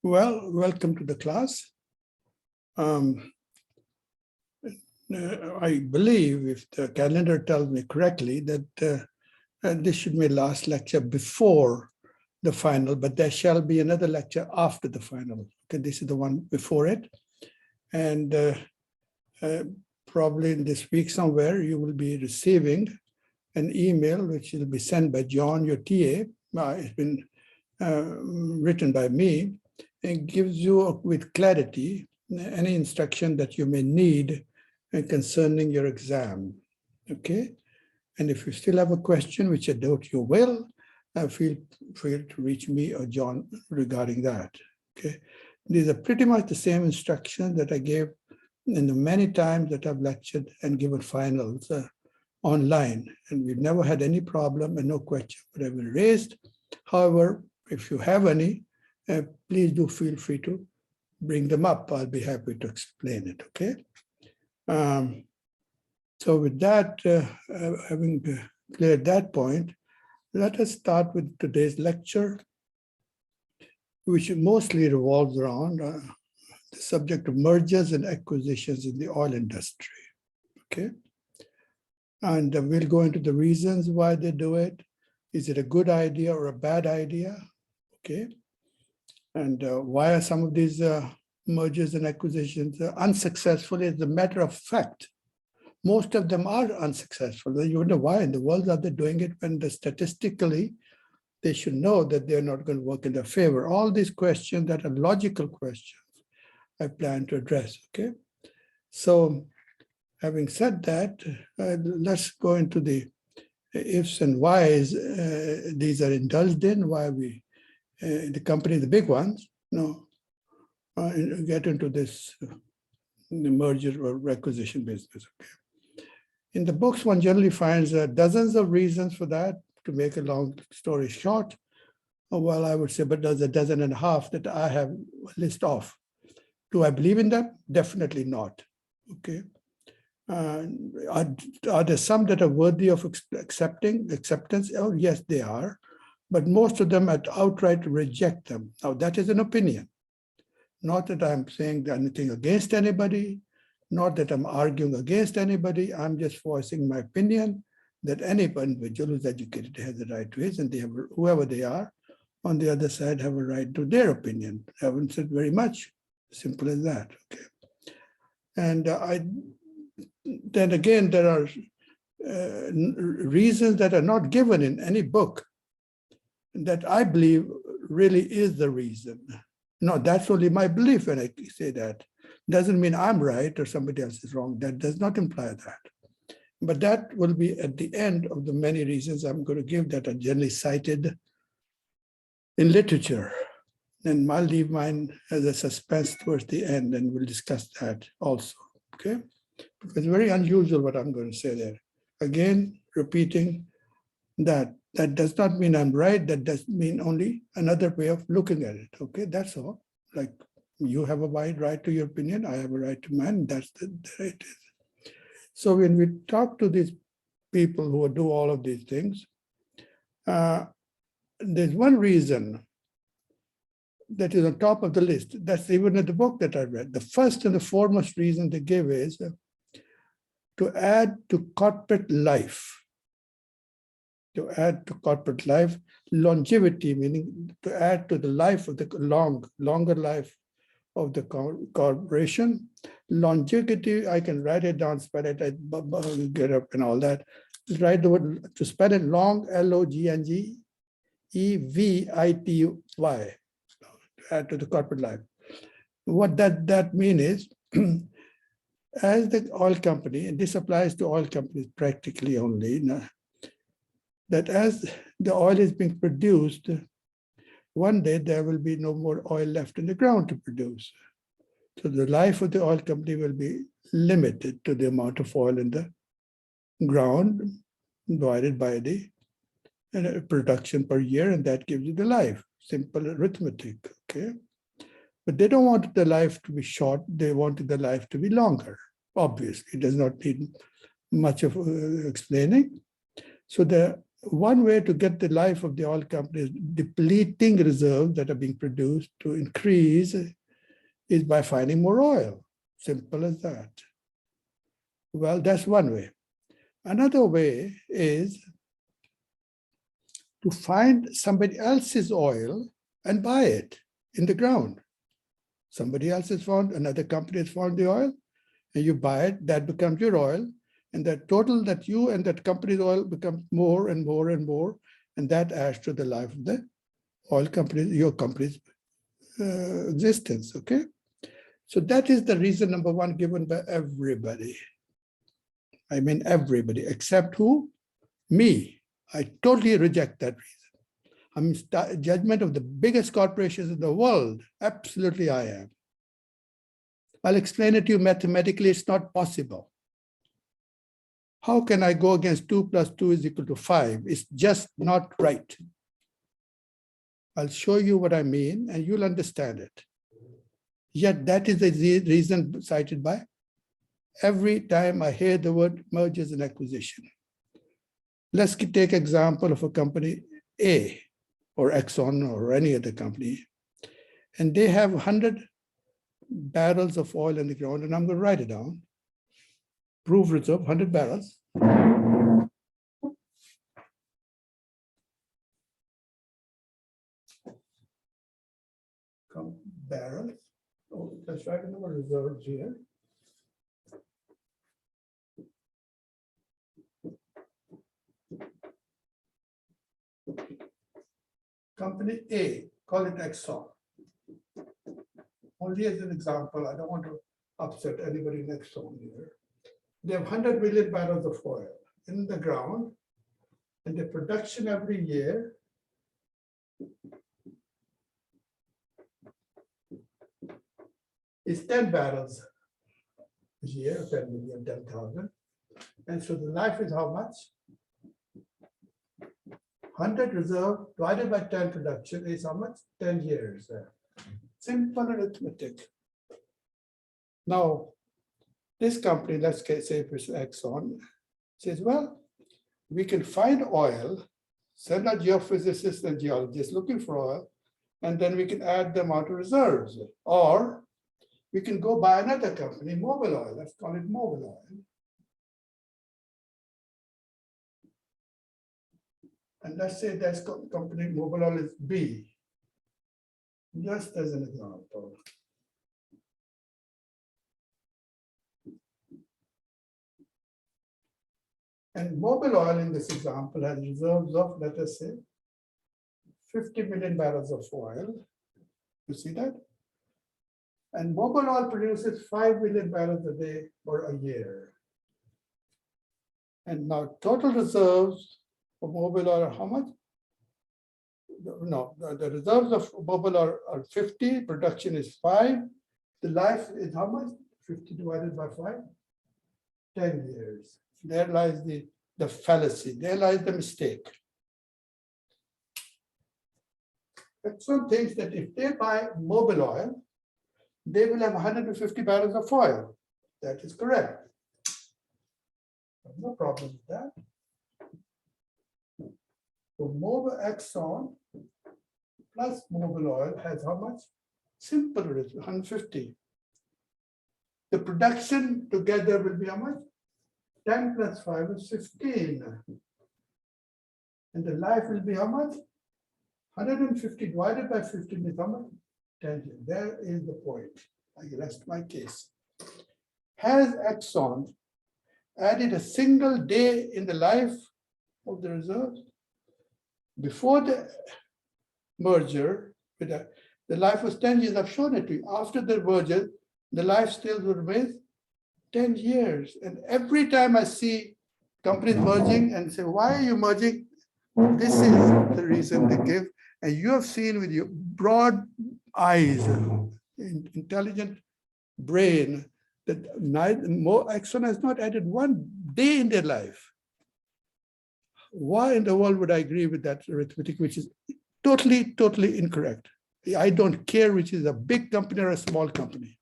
Well, welcome to the class. I believe, if the calendar tells me correctly, that this should be last lecture before the final, but there shall be another lecture after the final. Okay, this is the one before it. And probably in this week somewhere, you will be receiving an email which will be sent by John, your TA. It's been written by me. It gives you with clarity any instruction that you may need concerning your exam, okay? And if you still have a question, which I doubt you will, feel free to reach me or John regarding that, okay? These are pretty much the same instructions that I gave in the many times that I've lectured and given finals online, and we've never had any problem and no question would have been raised. However, if you have any, please do feel free to bring them up. I'll be happy to explain it, okay? So with that, having cleared that point, let us start with today's lecture, which mostly revolves around the subject of mergers and acquisitions in the oil industry, okay? And we'll go into the reasons why they do it. Is it a good idea or a bad idea, okay? And why are some of these mergers and acquisitions unsuccessful? As a matter of fact, most of them are unsuccessful. You wonder why in the world are they doing it when statistically they should know that they're not going to work in their favor. All these questions that are logical questions I plan to address, okay? So having said that, let's go into the ifs and whys these are indulged in, why we the company, the big ones, get into this the merger or acquisition business. Okay. In the books, one generally finds dozens of reasons for that. To make a long story short, well, I would say, but there's a dozen and a half that I have list off. Do I believe in them? Definitely not. Okay. Are there some that are worthy of acceptance? Oh, yes, they are. But most of them outright reject them. Now, that is an opinion. Not that I'm saying anything against anybody, not that I'm arguing against anybody. I'm just voicing my opinion that any individual who's educated has a right to his, and they have, whoever they are, on the other side have a right to their opinion. I haven't said very much, simple as that, okay? And then again, there are reasons that are not given in any book that I believe really is the reason. No, that's only my belief when I say that. Doesn't mean I'm right or somebody else is wrong. That does not imply that. But that will be at the end of the many reasons I'm going to give that are generally cited in literature. And I'll leave mine as a suspense towards the end, and we'll discuss that also, okay? Because it's very unusual what I'm going to say there. Again, repeating that does not mean I'm right. That does mean only another way of looking at it. Okay, that's all. Like you have a wide right to your opinion. I have a right to mine. That's the way it is. So when we talk to these people who do all of these things, there's one reason that is on top of the list. That's even in the book that I read. The first and the foremost reason they give is to add to corporate life. To add to corporate life, longevity, meaning to add to the life of the longer life of the corporation. Longevity, I can write it down, spell it, I get up and all that. Just write the word, to spell it long, L-O-G-N-G-E-V-I-T-Y, to add to the corporate life. What that means is, as the oil company, and this applies to oil companies practically only, that as the oil is being produced, one day there will be no more oil left in the ground to produce. So the life of the oil company will be limited to the amount of oil in the ground divided by the production per year, and that gives you the life. Simple arithmetic, okay? But they don't want the life to be short, they wanted the life to be longer. Obviously, it does not need much of explaining. So one way to get the life of the oil company is depleting reserves that are being produced to increase is by finding more oil. Simple as that. Well, that's one way. Another way is to find somebody else's oil and buy it in the ground. Somebody else has found, another company has found the oil, and you buy it, that becomes your oil. And the total that you and that company's oil becomes more and more and more, and that adds to the life of the oil company, your company's existence, okay? So that is the reason number one given by everybody. I mean everybody, except who? Me. I totally reject that reason. I'm judgment of the biggest corporations in the world. Absolutely I am. I'll explain it to you mathematically, it's not possible. How can I go against 2 plus 2 is equal to 5? It's just not right. I'll show you what I mean and you'll understand it. Yet that is the reason cited by every time I hear the word mergers and acquisition. Let's take example of a company A or Exxon or any other company, and they have 100 barrels of oil in the ground, and I'm going to write it down. Proved reserve, 100 barrels. Barrels. Oh, let's write in the reserves here. Company A, call it Exxon. Only as an example, I don't want to upset anybody in Exxon here. They have 100 million barrels of oil in the ground, and the production every year is 10 barrels a year, 10 million, 10,000. And so the life is how much? 100 reserve divided by 10 production is how much? 10 years. Simple arithmetic. Now, this company, let's say it's Exxon, says, well, we can find oil, send our geophysicists and geologists looking for oil, and then we can add them out to reserves. Or we can go buy another company, Mobil Oil. Let's call it Mobil Oil. And let's say this company, Mobil Oil, is B. Just as an example. And Mobil Oil in this example has reserves of, let us say, 50 million barrels of oil. You see that? And Mobil Oil produces 5 million barrels a day or a year. And now total reserves for Mobil Oil are how much? No, the reserves of Mobil Oil are 50, production is 5. The life is how much? 50 divided by 5? 10 years. There lies the fallacy, there lies the mistake. Exxon thinks that if they buy Mobil Oil, they will have 150 barrels of oil. That is correct. No problem with that. So Mobil Exxon plus Mobil Oil has how much? Simple, 150. The production together will be how much? 10 plus 5 is 15. And the life will be how much? 150 divided by 15 is how much? 10. There is the point. I rest my case. Has Exxon added a single day in the life of the reserves? Before the merger, the life was 10 years. I've shown it to you. After the merger, the life still remains 10 years. And every time I see companies merging and say, why are you merging? This is the reason they give. And you have seen with your broad eyes, intelligent brain, that Exxon has not added one day in their life. Why in the world would I agree with that arithmetic, which is totally, totally incorrect? I don't care which is a big company or a small company.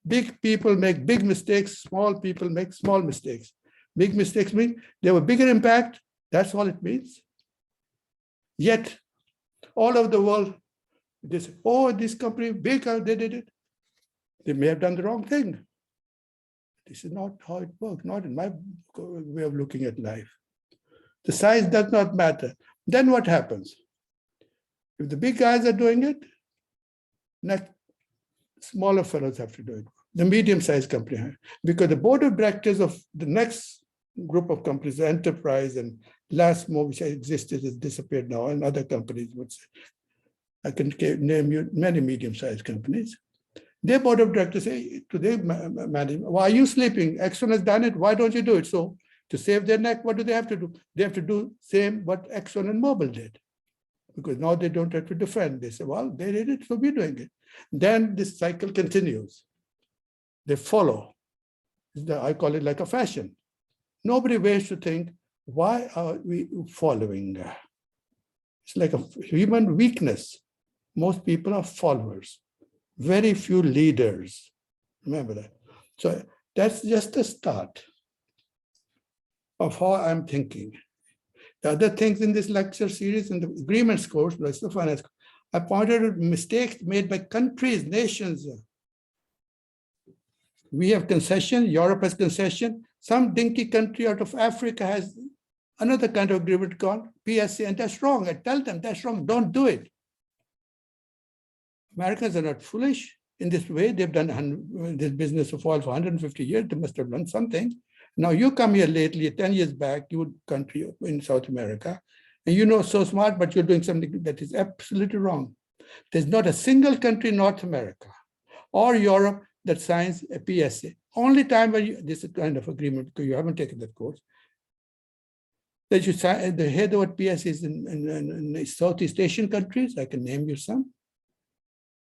Big people make big mistakes, small people make small mistakes. Big mistakes mean they have a bigger impact, That's all it means. Yet, all over the world, they say, oh, this company, big, they did it. They may have done the wrong thing. This is not how it works, not in my way of looking at life. The size does not matter. Then what happens? If the big guys are doing it, next, smaller fellows have to do it. The medium-sized company, because the board of directors of the next group of companies, the enterprise and Lastmo, which existed, has disappeared now, and other companies would say, I can name you many medium-sized companies. Their board of directors say to their management, why are you sleeping? Exxon has done it, why don't you do it? So to save their neck, what do they have to do? They have to do same what Exxon and Mobil did. Because now they don't have to defend. They say, well, they did it, so we're doing it. Then this cycle continues. They follow. I call it like a fashion. Nobody waits to think, why are we following? It's like a human weakness. Most people are followers. Very few leaders. Remember that. So that's just the start of how I'm thinking. The other things in this lecture series, in the agreements course, like the finance, I pointed out mistakes made by countries, nations. We have concession, Europe has concession. Some dinky country out of Africa has another kind of agreement called PSA, and that's wrong. I tell them that's wrong, don't do it. Americans are not foolish in this way. They've done this business of oil for 150 years. They must have learned something. Now you come here lately, 10 years back, you country in South America, and you know so smart, but you're doing something that is absolutely wrong. There's not a single country in North America or Europe that signs a PSA. Only time when this kind of agreement, because you haven't taken that course, that you sign, the head of what PSA is in Southeast Asian countries, I can name you some.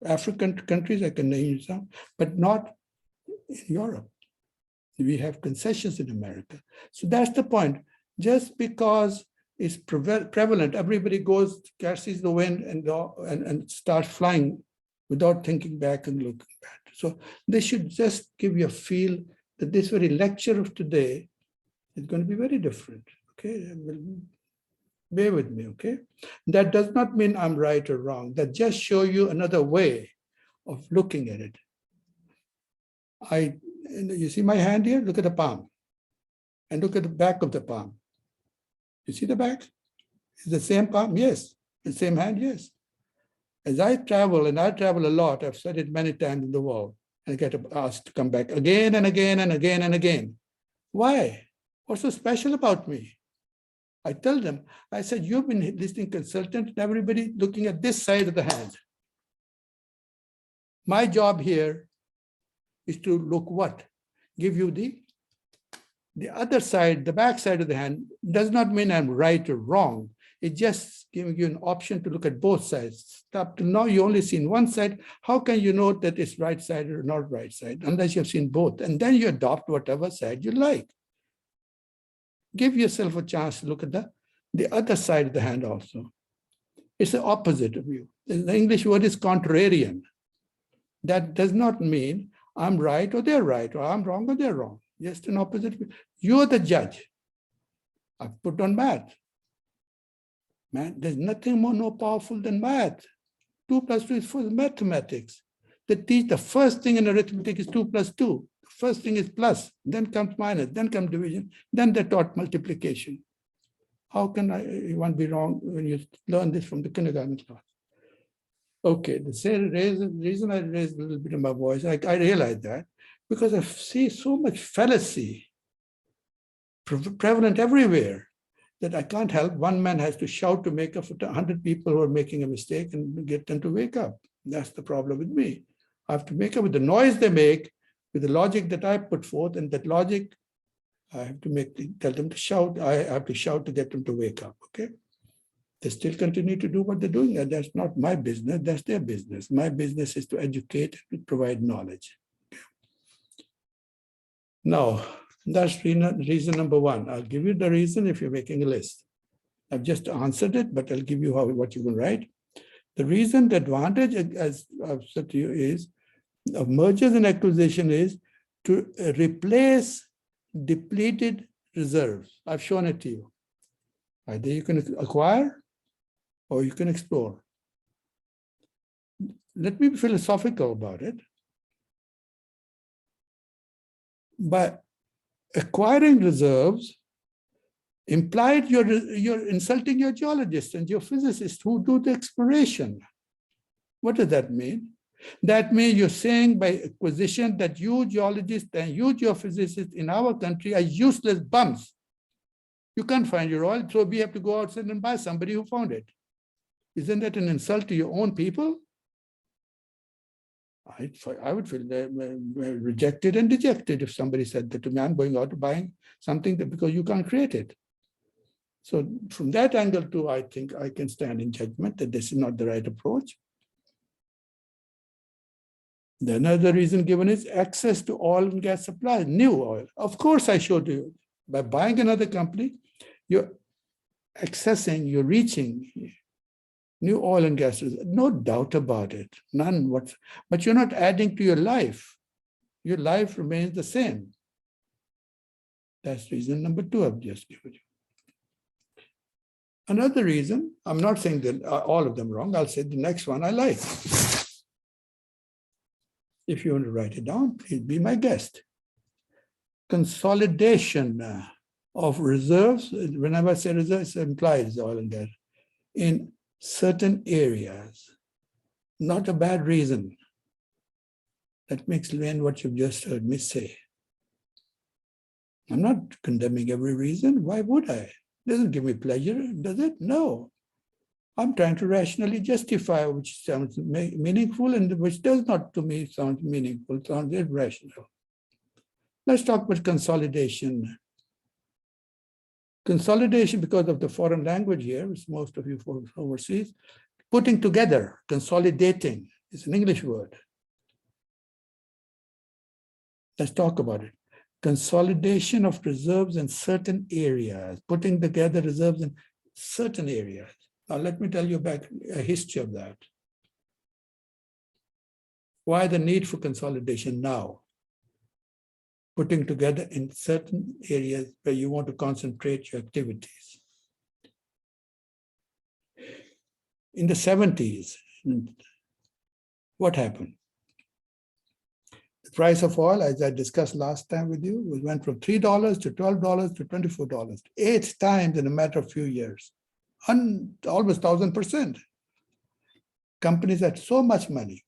African countries, I can name you some, but not in Europe. We have concessions in America. So that's the point. Just because it's prevalent, everybody goes, catches the wind and starts flying without thinking back and looking back. So they should just give you a feel that this very lecture of today is going to be very different. Okay, bear with me, okay? That does not mean I'm right or wrong. That just show you another way of looking at it. You see my hand here? Look at the palm. And look at the back of the palm. You see the back? Is the same palm? Yes. The same hand? Yes. As I travel, and I travel a lot, I've said it many times in the world, and I get asked to come back again and again and again and again. Why? What's so special about me? I tell them, I said, you've been listening consultant and everybody looking at this side of the hand. My job here is to look what? Give you the other side, the back side of the hand. Does not mean I'm right or wrong. It just giving you an option to look at both sides. Up to now, you only seen one side. How can you know that it's right side or not right side unless you've seen both? And then you adopt whatever side you like. Give yourself a chance to look at the other side of the hand also. It's the opposite of you. The English word is contrarian. That does not mean I'm right or they're right, or I'm wrong or they're wrong. Just an opposite. You're the judge. I've put on math. Man, there's nothing more powerful than math. 2 plus 2 is for mathematics. They teach the first thing in arithmetic is 2 plus 2. The first thing is plus, then comes minus, then comes division, then they taught multiplication. How can one be wrong when you learn this from the kindergarten class? Okay, the reason I raised a little bit of my voice, I realize that because I see so much fallacy prevalent everywhere that I can't help. One man has to shout to make up for 100 people who are making a mistake and get them to wake up. That's the problem with me. I have to make up with the noise they make, with the logic that I put forth, and that logic, I have to tell them to shout. I have to shout to get them to wake up, okay? They still continue to do what they're doing. And that's not my business, that's their business. My business is to educate and provide knowledge. Now, that's reason number one. I'll give you the reason if you're making a list. I've just answered it, but I'll give you what you can write. The reason, the advantage, as I've said to you, is of mergers and acquisition is to replace depleted reserves. I've shown it to you. Either you can acquire or you can explore. Let me be philosophical about it. By acquiring reserves, implied you're insulting your geologists and your physicists who do the exploration. What does that mean? That means you're saying by acquisition that you geologists and you geophysicists in our country are useless bums. You can't find your oil, so we have to go outside and buy somebody who found it. Isn't that an insult to your own people? I would feel rejected and dejected if somebody said that to me. I'm going out to buying something because you can't create it. So from that angle too, I think I can stand in judgment that this is not the right approach. The another reason given is access to oil and gas supply, new oil. Of course, I showed you by buying another company, you're accessing, you're reaching new oil and gas. No doubt about it, none. But you're not adding to your life. Your life remains the same. That's reason number 2 I've just given you. Another reason, I'm not saying that all of them wrong, I'll say the next one I like. If you want to write it down, please be my guest. Consolidation of reserves, whenever I say reserves, it implies oil and gas, in certain areas. Not a bad reason. Let me explain what you've just heard me say. I'm not condemning every reason. Why would I? It doesn't give me pleasure, does it? No. I'm trying to rationally justify which sounds meaningful and which does not to me sound meaningful, sounds irrational. Let's talk about consolidation. Consolidation, because of the foreign language here, which most of you folks overseas, putting together, consolidating is an English word. Let's talk about it. Consolidation of reserves in certain areas, putting together reserves in certain areas. Now, let me tell you back a history of that. Why the need for consolidation now? Putting together in certain areas where you want to concentrate your activities. In the 70s, what happened? The price of oil, as I discussed last time with you, went from $3 to $12 to $24, 8 times in a matter of a few years. Almost 1,000%. Companies had so much money,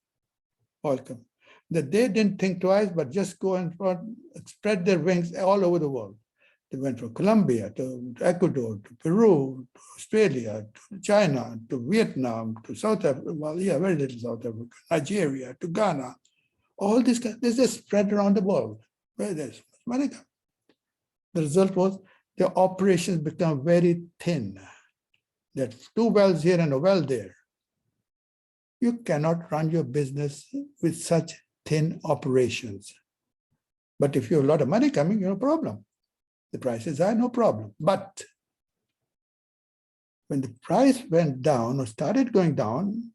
oil companies, that they didn't think twice, but just go and spread their wings all over the world. They went from Colombia to Ecuador, to Peru, to Australia, to China, to Vietnam, to South Africa, well, yeah, very little South Africa, Nigeria, to Ghana. All this just spread around the world. Where there's money. The result was the operations become very thin. There's 2 wells here and a well there. You cannot run your business with such thin operations. But if you have a lot of money coming, no problem. The prices are no problem. But when the price went down or started going down,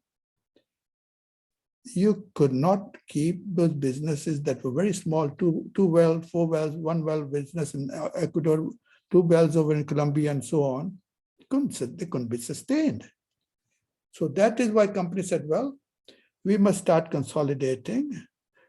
you could not keep those businesses that were very small, 2 wells, 4 wells, 1 well business in Ecuador, 2 wells over in Colombia and so on. They couldn't be sustained. So that is why companies said, well, we must start consolidating,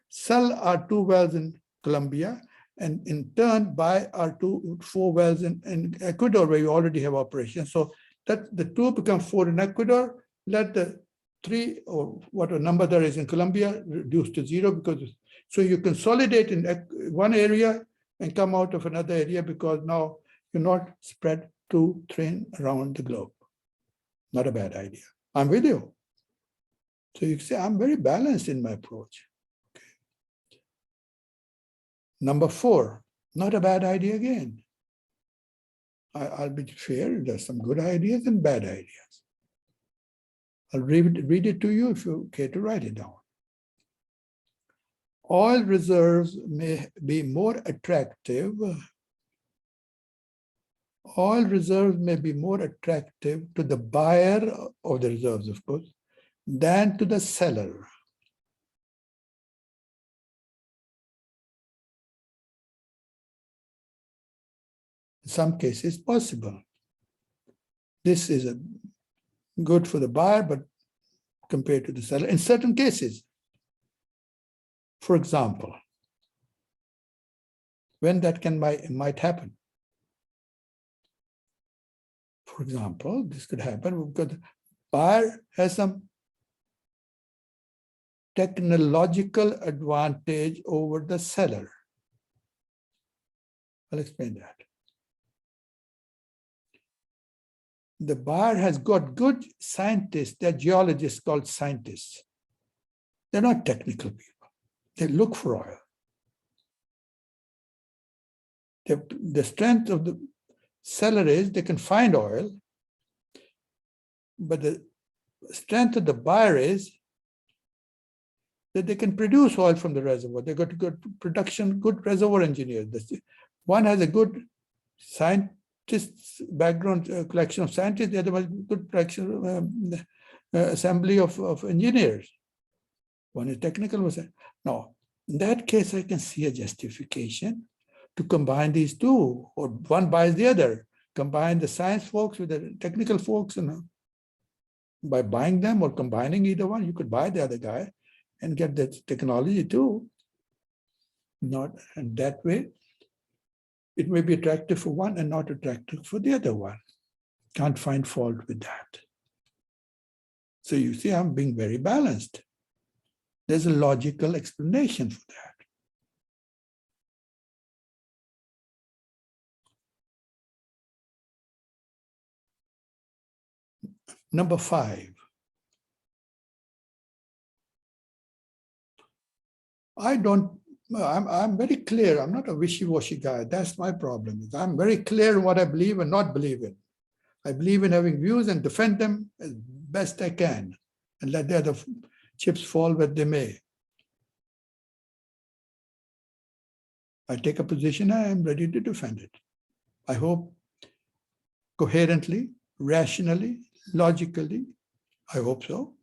sell our 2 wells in Colombia, and in turn buy our 4 wells in Ecuador, where you already have operations. So that the 2 become 4 in Ecuador, let the 3 or whatever number there is in Colombia reduce to 0, because so you consolidate in one area and come out of another area, because now you're not spread too thin around the globe. Not a bad idea. I'm with you. So you can say, I'm very balanced in my approach. Okay. Number 4, not a bad idea again. I'll be fair, there's some good ideas and bad ideas. I'll read it to you if you care to write it down. Oil reserves may be more attractive. Oil reserves may be more attractive to the buyer of the reserves, of course, than to the seller. In some cases, possible. this is good for the buyer, but compared to the seller in certain cases. For example, when that might happen. For example, this could happen because the buyer has some technological advantage over the seller. I'll explain that. The buyer has got good scientists, they're geologists called scientists. They're not technical people. They look for oil. The strength of the seller is they can find oil, but the strength of the buyer is that they can produce oil from the reservoir. They got good production, good reservoir engineers. One has a good scientist background, collection of scientists. The other one has good collection, assembly of engineers. One is technical. Now, in that case, I can see a justification to combine these two, or one buys the other. Combine the science folks with the technical folks, and by buying them or combining either one, you could buy the other guy and get the technology too. And that way, it may be attractive for one and not attractive for the other one. Can't find fault with that. So you see, I'm being very balanced. There's a logical explanation for that. Number 5. I'm very clear. I'm not a wishy-washy guy. That's my problem. I'm very clear in what I believe and not believe in. I believe in having views and defend them as best I can and let the other chips fall where they may. I take a position, I am ready to defend it. I hope coherently, rationally, logically. I hope so.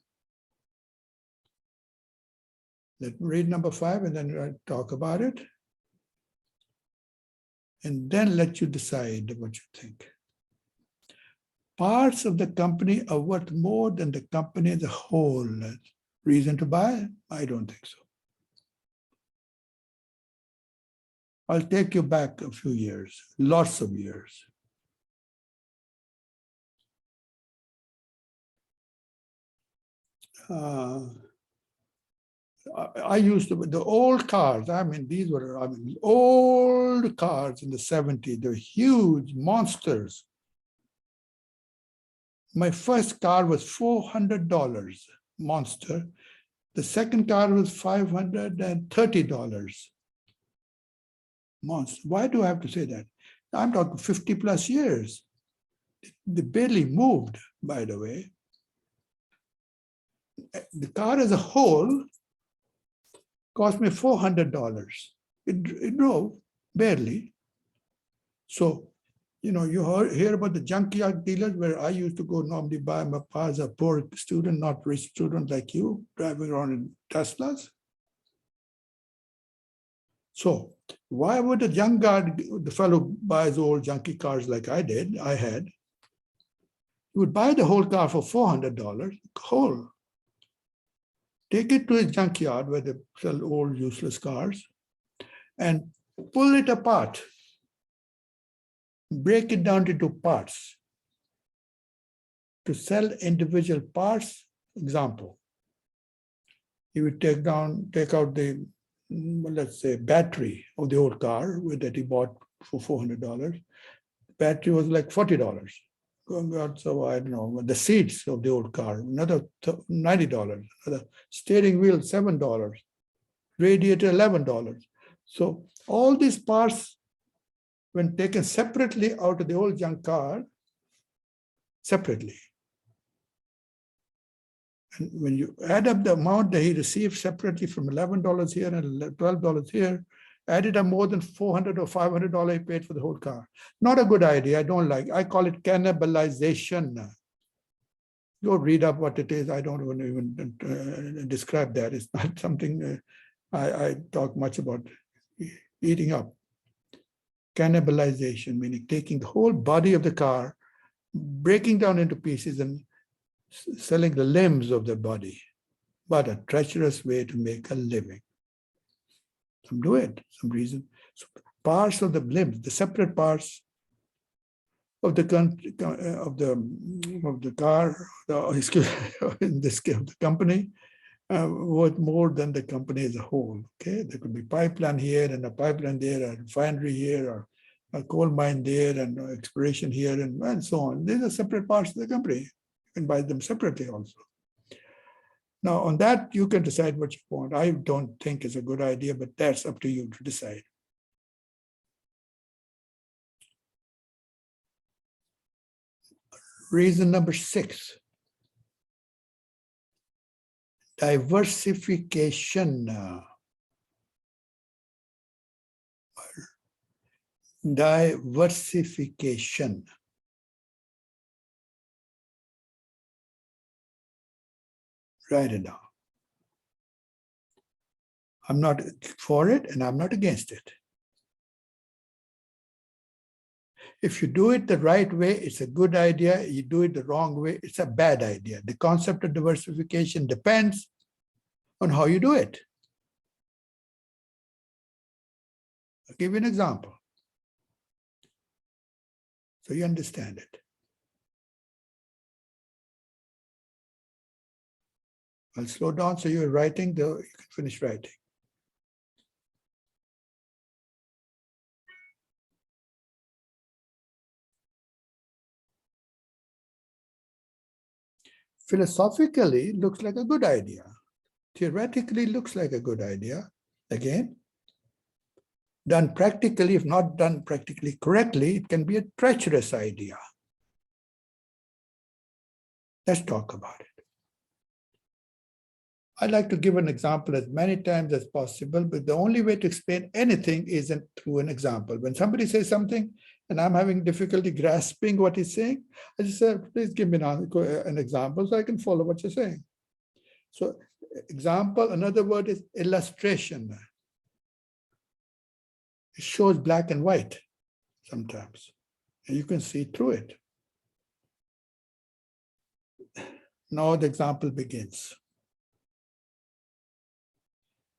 Let me read number 5 and then I'll talk about it. And then let you decide what you think. Parts of the company are worth more than the company as a whole. Reason to buy? I don't think so. I'll take you back a few years, lots of years. I used to, the old cars, these were old cars in the 70s, they were huge monsters. My first car was $400, monster. The second car was $530. Monster. Why do I have to say that? I'm talking 50 plus years. They barely moved, by the way. The car as a whole cost me $400. It drove barely. So, you hear about the junkyard dealers where I used to go normally buy my car as a poor student, not rich student like you, driving around in Teslas. So why would a young guy, the fellow who buys old junky cars like I had, he would buy the whole car for $400, whole. Take it to his junkyard where they sell old useless cars and pull it apart. Break it down into parts. To sell individual parts, example, he would take out the, let's say, battery of the old car that he bought for $400. Battery was like $40. So I don't know, the seats of the old car, another $90, another steering wheel, $7, radiator, $11. So all these parts, when taken separately out of the old junk car, separately, and when you add up the amount that he received separately from $11 here and $12 here, added up more than $400 or $500 he paid for the whole car. Not a good idea. I don't like. I call it cannibalization. Go read up what it is. I don't want to even describe that. It's not something I talk much about. Eating up. Cannibalization, meaning taking the whole body of the car, breaking down into pieces and selling the limbs of their body, but a treacherous way to make a living. Some do it, some reason. So parts of the limbs, the separate parts of the car, excuse in this case of the company, worth more than the company as a whole. Okay, there could be pipeline here and a pipeline there, a refinery here, or a coal mine there, and exploration here, and so on. These are separate parts of the company. You can buy them separately also. Now, on that, you can decide what you want. I don't think it's a good idea, but that's up to you to decide. Reason number 6. Diversification. Diversification. Write it down. I'm not for it and I'm not against it. If you do it the right way, it's a good idea. You do it the wrong way, it's a bad idea. The concept of diversification depends on how you do it. I'll give you an example so you understand it. I'll slow down so you're writing, though you can finish writing. Philosophically, looks like a good idea. Theoretically, looks like a good idea. Again, done practically, if not done practically correctly, it can be a treacherous idea. Let's talk about it. I like to give an example as many times as possible, but the only way to explain anything isn't through an example. When somebody says something and I'm having difficulty grasping what he's saying, I just say, please give me an example so I can follow what you're saying. So example, another word is illustration. It shows black and white sometimes, and you can see through it. Now the example begins.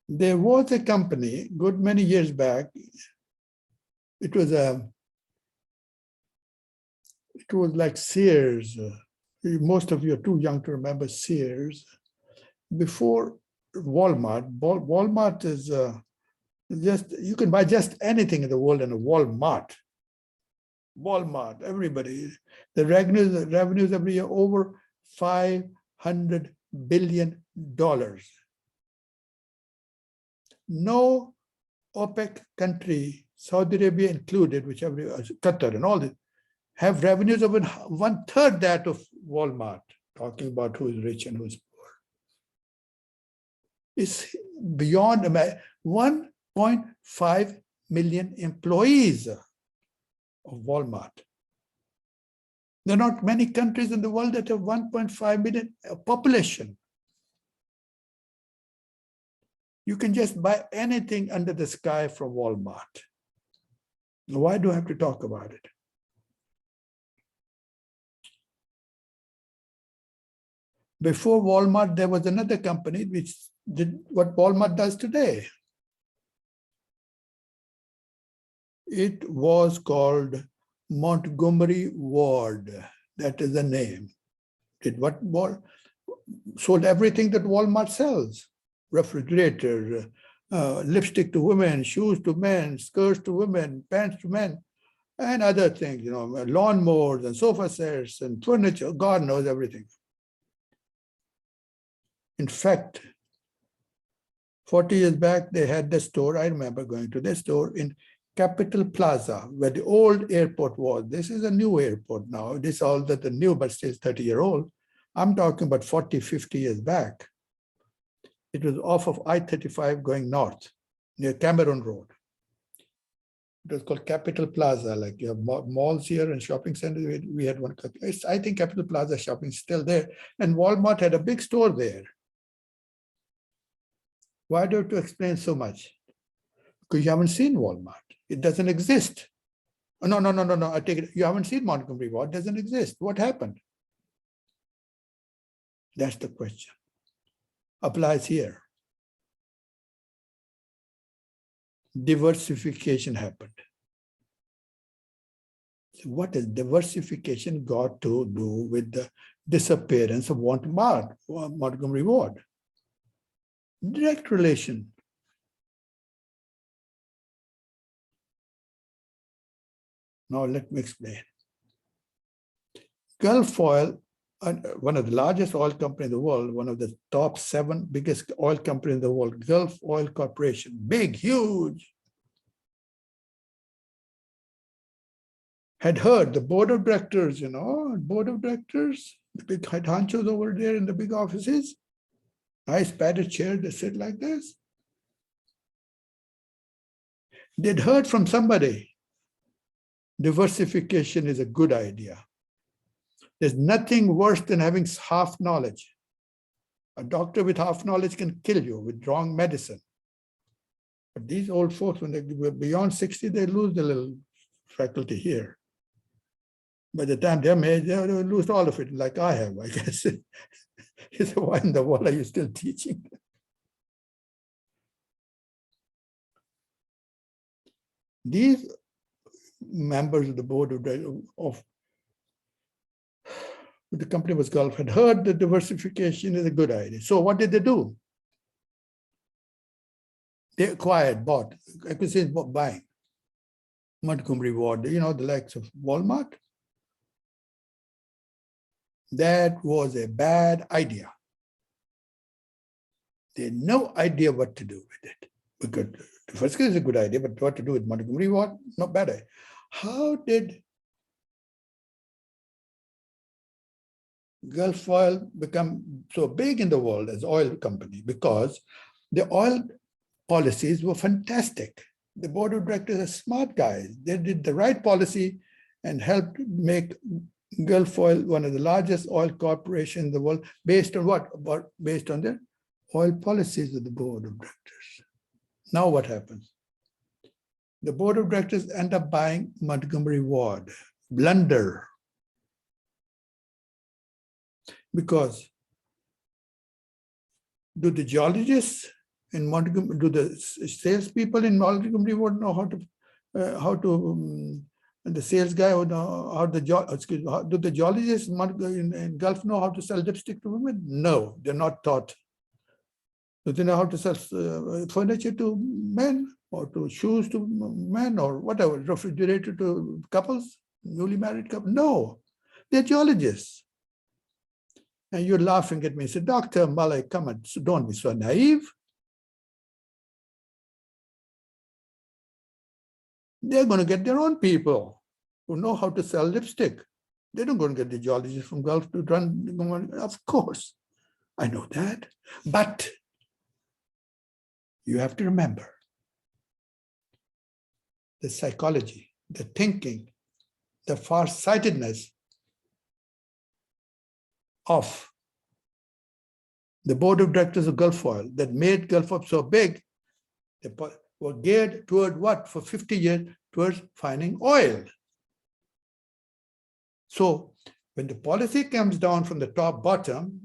There was a company good many years back. It was like Sears. Most of you are too young to remember Sears. Before Walmart, Walmart is just, you can buy just anything in the world in a Walmart. Walmart, everybody. The revenues every year over $500 billion. No OPEC country, Saudi Arabia included, which Qatar and all this, have revenues of 1/3 that of Walmart, talking about who is rich and who is poor. It's beyond 1.5 million employees of Walmart. There are not many countries in the world that have 1.5 million population. You can just buy anything under the sky from Walmart. Why do I have to talk about it? Before Walmart, there was another company which did what Walmart does today. It was called Montgomery Ward. That is the name. Did what? Sold everything that Walmart sells. Refrigerator, lipstick to women, shoes to men, skirts to women, pants to men, and other things, lawnmowers and sofa sets and furniture. God knows everything. In fact, 40 years back, they had the store. I remember going to the store in Capitol Plaza, where the old airport was. This is a new airport now. This is all that the new, but still 30-year-old. I'm talking about 40, 50 years back. It was off of I-35 going north, near Cameron Road. It was called Capitol Plaza, like you have malls here and shopping centers. We had one. I think Capitol Plaza shopping is still there. And Walmart had a big store there. Why do you have to explain so much? Because you haven't seen Walmart. It doesn't exist. Oh, no. I take it. You haven't seen Montgomery Ward. Doesn't exist. What happened? That's the question. Applies here. Diversification happened. So what has diversification got to do with the disappearance of Montgomery Ward? Direct relation. Now let me explain. Gulf Oil, one of the largest oil companies in the world, one of the top 7 biggest oil companies in the world, Gulf Oil Corporation, big, huge, had heard the board of directors, board of directors, the big head honchos over there in the big offices, nice padded chair, they sit like this. They'd heard from somebody, diversification is a good idea. There's nothing worse than having half knowledge. A doctor with half knowledge can kill you with wrong medicine. But these old folks, when they were beyond 60, they lose the little faculty here. By the time they're made, they lose all of it, like I have, I guess. He said, why in the world are you still teaching? These members of the board of the company was Gulf had heard that diversification is a good idea. So what did they do? They bought, acquisition, buying Montgomery Ward, the likes of Walmart. That was a bad idea. They had no idea what to do with it. Because diversification is a good idea, but what to do with Montgomery Ward? Not bad idea. How did Gulf Oil become so big in the world as oil company? Because the oil policies were fantastic. The board of directors are smart guys. They did the right policy and helped make Gulf Oil one of the largest oil corporations in the world. Based on what? Based on the oil policies of the board of directors. Now what happens? The board of directors end up buying Montgomery Ward. Blunder. Because do the geologists in Montgomery, do the salespeople in Montgomery Ward know the sales guy would know how do the geologists in Gulf know how to sell lipstick to women? No, they're not taught. Do they know how to sell furniture to men or to shoes to men or whatever, refrigerator to couples, newly married couples? No, they're geologists. And you're laughing at me and say, Dr. Malay, come on, don't be so naive. They're going to get their own people who know how to sell lipstick. They're not going to get the geologists from Gulf to run. Of course, I know that. But you have to remember the psychology, the thinking, the far-sightedness of the board of directors of Gulf Oil that made Gulf Oil so big. They were geared toward what? For 50 years, towards finding oil. So when the policy comes down from the top bottom,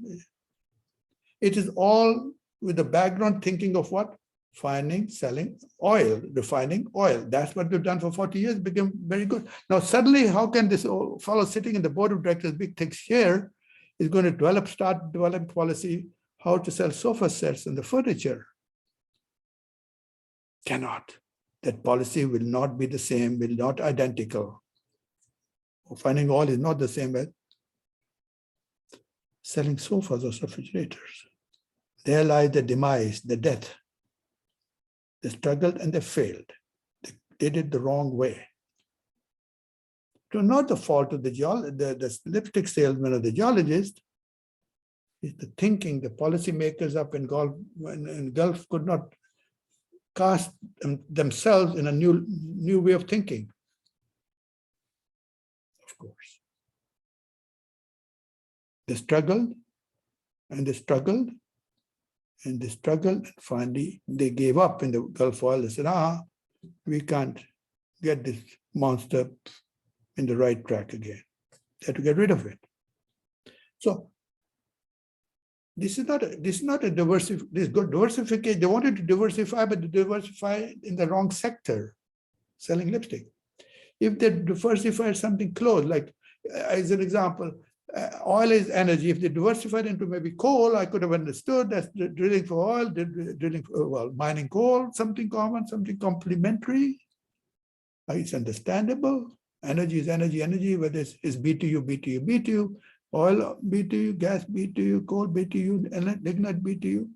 it is all with the background thinking of what? Finding, selling oil, refining oil. That's what we've done for 40 years, became very good. Now suddenly, how can this fellow sitting in the board of directors, big thick chair, is going to start developing policy how to sell sofa sets and the furniture? Cannot. That policy will not be the same, will not identical. Finding oil is not the same as selling sofas or refrigerators. There lies the demise, the death. They struggled and they failed. They did it the wrong way. It was not the fault of the lipstick salesman or the geologist. It's the thinking, the policymakers up in Gulf could not cast themselves in a new way of thinking. Of course. They struggled and they struggled and they struggled, and finally they gave up in the Gulf Oil. They said, we can't get this monster in the right track again. They have to get rid of it. So this is not a diversification. They wanted to diversify, but they diversify in the wrong sector, selling lipstick. If they diversify something close, like as an example, oil is energy. If they diversified into maybe coal, I could have understood that's drilling for oil, drilling for, well, mining coal, something common, something complementary. It's understandable. Energy is energy, whether it's BTU, BTU, oil BTU, gas BTU, coal BTU, lignite BTU.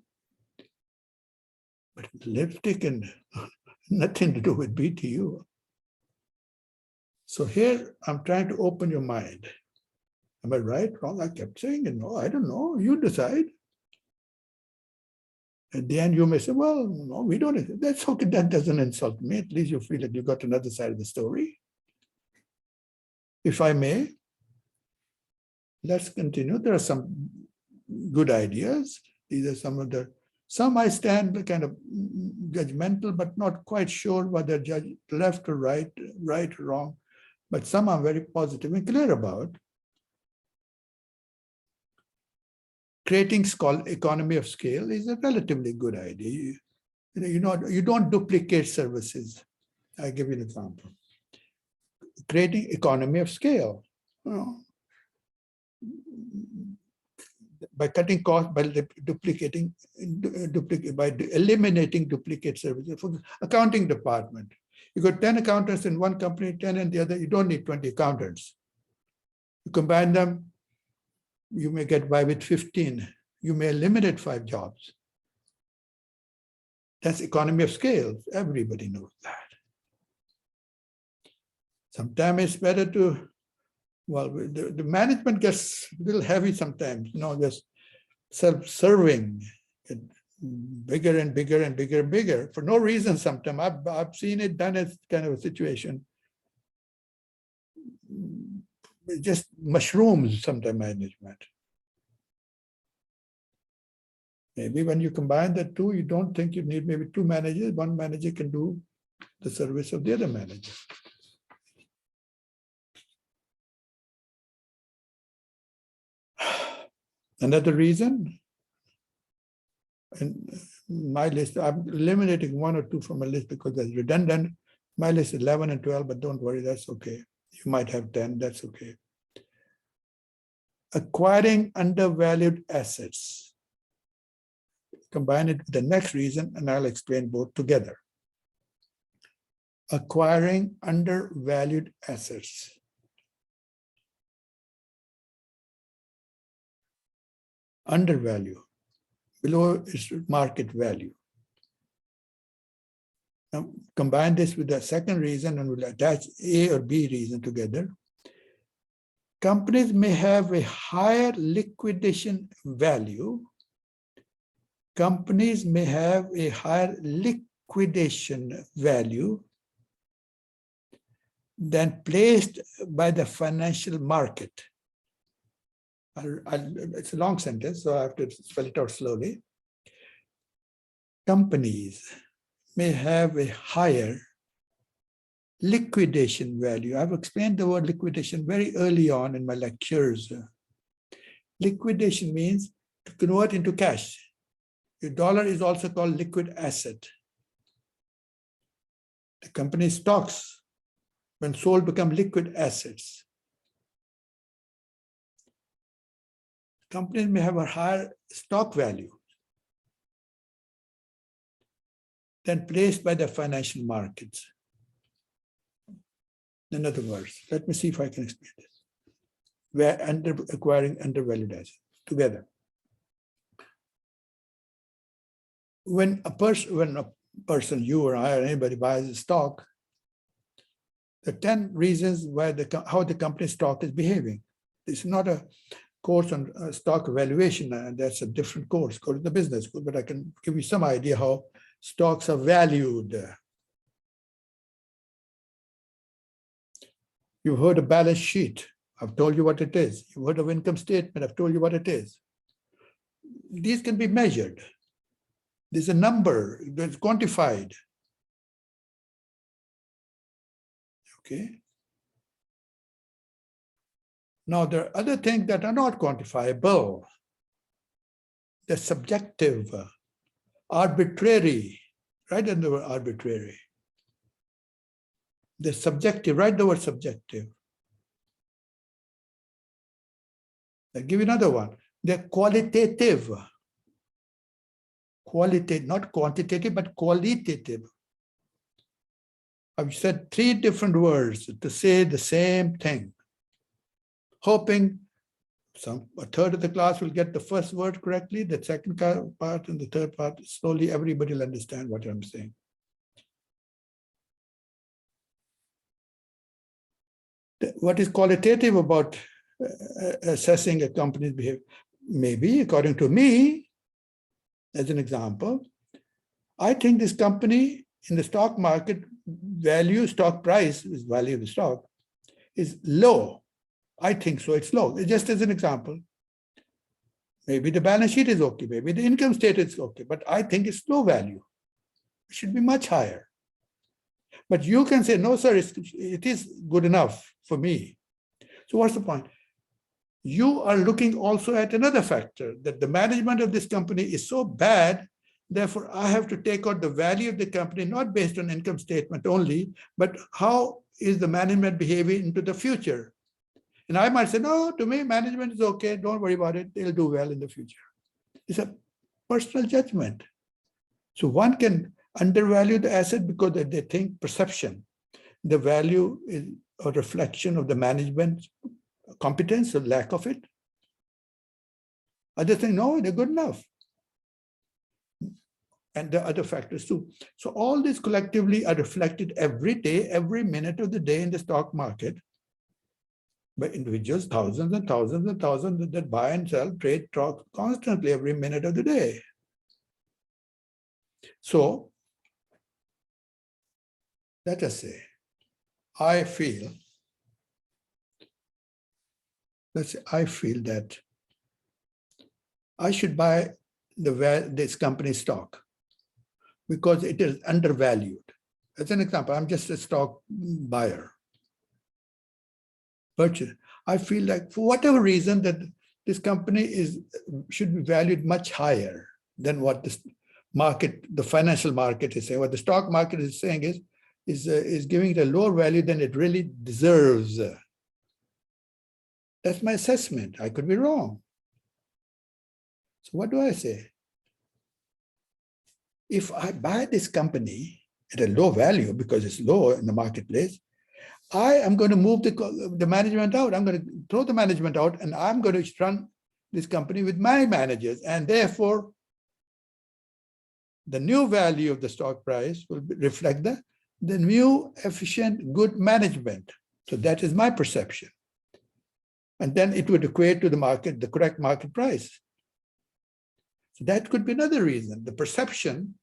But lipstick and nothing to do with BTU. So here I'm trying to open your mind. Am I right, wrong? I kept saying, no, I don't know. You decide. At the end, you may say, well, no, we don't. That's okay. That doesn't insult me. At least you feel like you got another side of the story. If I may, let's continue. There are some good ideas. These are some I stand kind of judgmental, but not quite sure whether judge left or right or wrong. But some I'm very positive and clear about. Creating economy of scale is a relatively good idea. You don't duplicate services. I'll give you an example. Creating economy of scale. By cutting costs, by by eliminating duplicate services. For the accounting department, you got 10 accountants in one company, 10 in the other. You don't need 20 accountants. You combine them, you may get by with 15. You may eliminate 5 jobs. That's economy of scale. Everybody knows that. Sometimes it's better to, well, the management gets a little heavy sometimes, just self-serving, bigger and bigger and bigger and bigger for no reason sometimes. I've seen it done as kind of a situation. Just mushrooms sometimes management. Maybe when you combine the two, you don't think you need maybe 2 managers. One manager can do the service of the other manager. Another reason, in my list, I'm eliminating 1 or 2 from my list because that's redundant. My list is 11 and 12, but don't worry, that's okay. You might have 10, that's okay. Acquiring undervalued assets. Combine it with the next reason, and I'll explain both together. Acquiring undervalued assets. Undervalue, below its market value. Now, combine this with the second reason, and we'll attach A or B reason together. Companies may have a higher liquidation value. Companies may have a higher liquidation value than placed by the financial market. It's a long sentence, so I have to spell it out slowly. Companies may have a higher liquidation value. I've explained the word liquidation very early on in my lectures. Liquidation means to convert into cash. Your dollar is also called liquid asset. The company's stocks, when sold, become liquid assets. Companies may have a higher stock value than placed by the financial markets. In other words, let me see if I can explain this. We're acquiring undervalued assets together. When a person, you or I or anybody buys a stock, there are 10 reasons why how the company's stock is behaving. It's not a course on stock valuation, and that's a different course, go to the business school, but I can give you some idea how stocks are valued. You've heard of balance sheet. I've told you what it is. You've heard of income statement. I've told you what it is. These can be measured. There's a number that's quantified. Okay. Now, there are other things that are not quantifiable. They're subjective, arbitrary. Write in the word arbitrary. They're subjective. Write the word subjective. I'll give you another one. They're qualitative. Qualitative, not quantitative, but qualitative. I've said 3 different words to say the same thing, hoping a third of the class will get the first word correctly, the second part and the third part. Slowly, everybody will understand what I'm saying. What is qualitative about assessing a company's behavior? Maybe, according to me, as an example, I think this company in the stock market value, stock price, is value of the stock, is low. I think so, it's low. Just as an example. Maybe the balance sheet is okay, maybe the income statement is okay, but I think it's low value. It should be much higher. But you can say, no, sir, it is good enough for me. So what's the point? You are looking also at another factor, that the management of this company is so bad, therefore I have to take out the value of the company, not based on income statement only, but how is the management behaving into the future? And I might say, no, to me, management is okay. Don't worry about it. They'll do well in the future. It's a personal judgment. So one can undervalue the asset because they think perception. The value is a reflection of the management competence or lack of it. Others think, no, they're good enough. And the other factors too. So all these collectively are reflected every day, every minute of the day in the stock market by individuals, thousands and thousands and thousands that buy and sell, trade, talk constantly every minute of the day. So let us say, I feel that I should buy this company's stock because it is undervalued. As an example, I'm just a stock buyer. Purchase. I feel like for whatever reason that this company should be valued much higher than what the financial market is saying. What the stock market is saying is giving it a lower value than it really deserves. That's my assessment. I could be wrong. So what do I say? If I buy this company at a low value because it's low in the marketplace, I am going to move the management out. I'm going to throw the management out and I'm going to run this company with my managers. And therefore, the new value of the stock price will reflect the new efficient, good management. So that is my perception. And then it would equate to the market, the correct market price. So that could be another reason. The perception,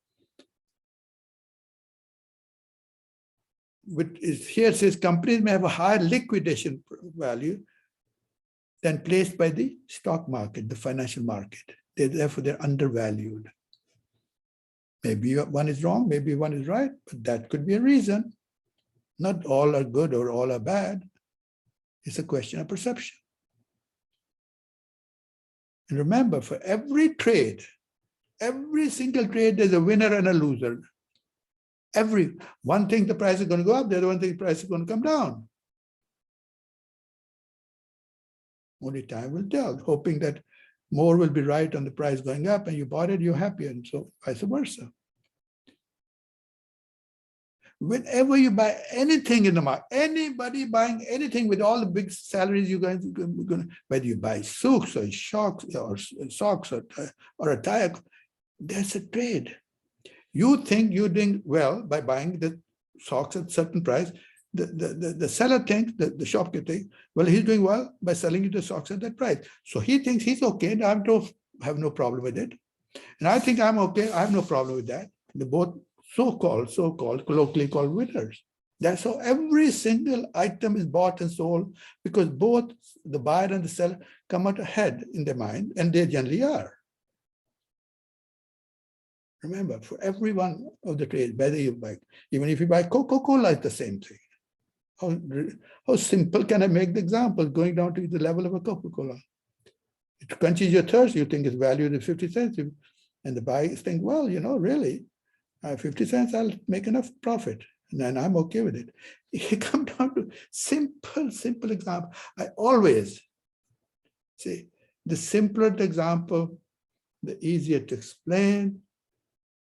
which is here says companies may have a higher liquidation value than placed by the stock market, the financial market. Therefore, they're undervalued. Maybe one is wrong, maybe one is right, but that could be a reason. Not all are good or all are bad. It's a question of perception. And remember, for every trade, every single trade, there's a winner and a loser. One thing the price is going to go up, the other one thing the price is going to come down. Only time will tell, hoping that more will be right on the price going up and you bought it, you're happy, and so vice versa. Whenever you buy anything in the market, anybody buying anything with all the big salaries you guys, whether you buy socks or socks or a tire, that's a trade. You think you're doing well by buying the socks at a certain price. The seller thinks, the shopkeeper thinks, well, he's doing well by selling you the socks at that price. So he thinks he's okay, and I have no problem with it. And I think I'm okay, I have no problem with that. They're both so-called, colloquially called winners. That's how every single item is bought and sold, because both the buyer and the seller come out ahead in their mind, and they generally are. Remember, for every one of the trades, whether you buy, even if you buy Coca-Cola, it's the same thing. How simple can I make the example, going down to the level of a Coca-Cola? It quenches your thirst, you think it's valued at 50 cents. And the buyers think, well, really, 50 cents, I'll make enough profit. And then I'm okay with it. You come down to simple example. I always say, the simpler the example, the easier to explain.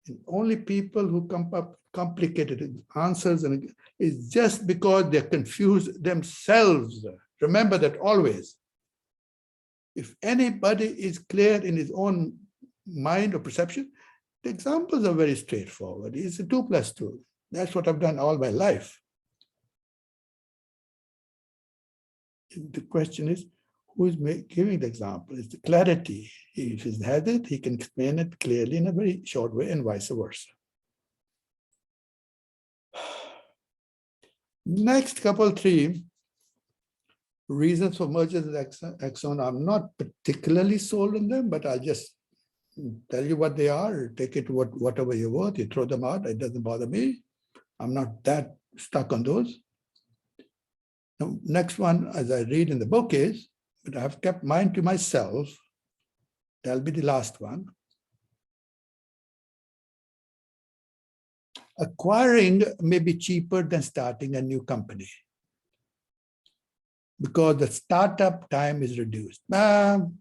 And only people who come up complicated answers and is just because they're confused themselves. Remember that always. If anybody is clear in his own mind or perception, the examples are very straightforward. It's a 2 plus 2. That's what I've done all my life. The question is, who is giving the example? It's the clarity. If he has it, he can explain it clearly in a very short way and vice versa. Next couple, 3 reasons for mergers with Exxon. I'm not particularly sold on them, but I'll just tell you what they are. Take it whatever you're worth. You throw them out. It doesn't bother me. I'm not that stuck on those. Now, next one, as I read in the book is, but I've kept mine to myself. That'll be the last one. Acquiring may be cheaper than starting a new company because the startup time is reduced.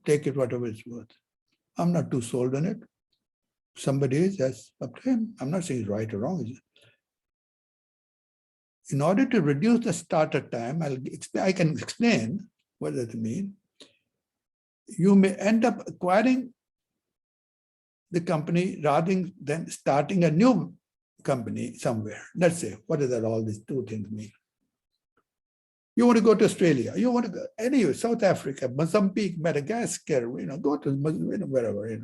Take it whatever it's worth. I'm not too sold on it. Somebody is, that's up to him. I'm not saying it's right or wrong. In order to reduce the startup time, I can explain what does it mean. You may end up acquiring the company rather than starting a new company somewhere. Let's say, what does that all these 2 things mean? You want to go to Australia, you want to go anywhere, South Africa, Mozambique, Madagascar, go to wherever,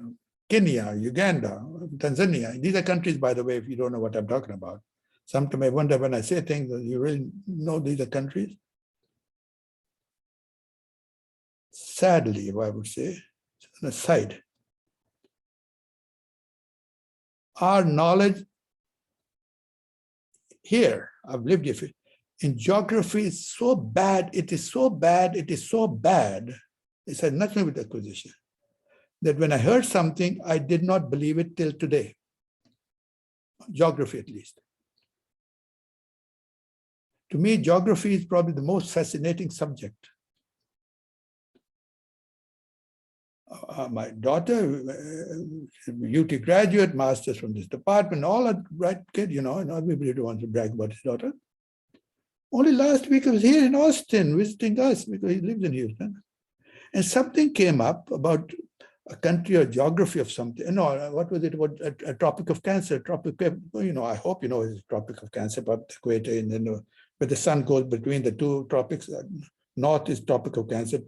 Kenya, Uganda, Tanzania. These are countries, by the way, if you don't know what I'm talking about. Sometimes I wonder when I say things, you really know these are countries? Sadly, if I would say, an aside, our knowledge here, I've lived here, in geography is so bad, it is so bad, it is so bad, it has nothing with acquisition, that when I heard something, I did not believe it till today. Geography, at least. To me, geography is probably the most fascinating subject. My daughter, UT graduate, master's from this department, all a bright kid, and everybody wants to brag about his daughter. Only last week I was here in Austin visiting us because he lives in Houston. And something came up about a country or geography of something. No, what was it about a tropic of cancer? I hope you know it's a tropic of cancer, but the equator, and then where the sun goes between the 2 tropics. North is tropic of Cancer.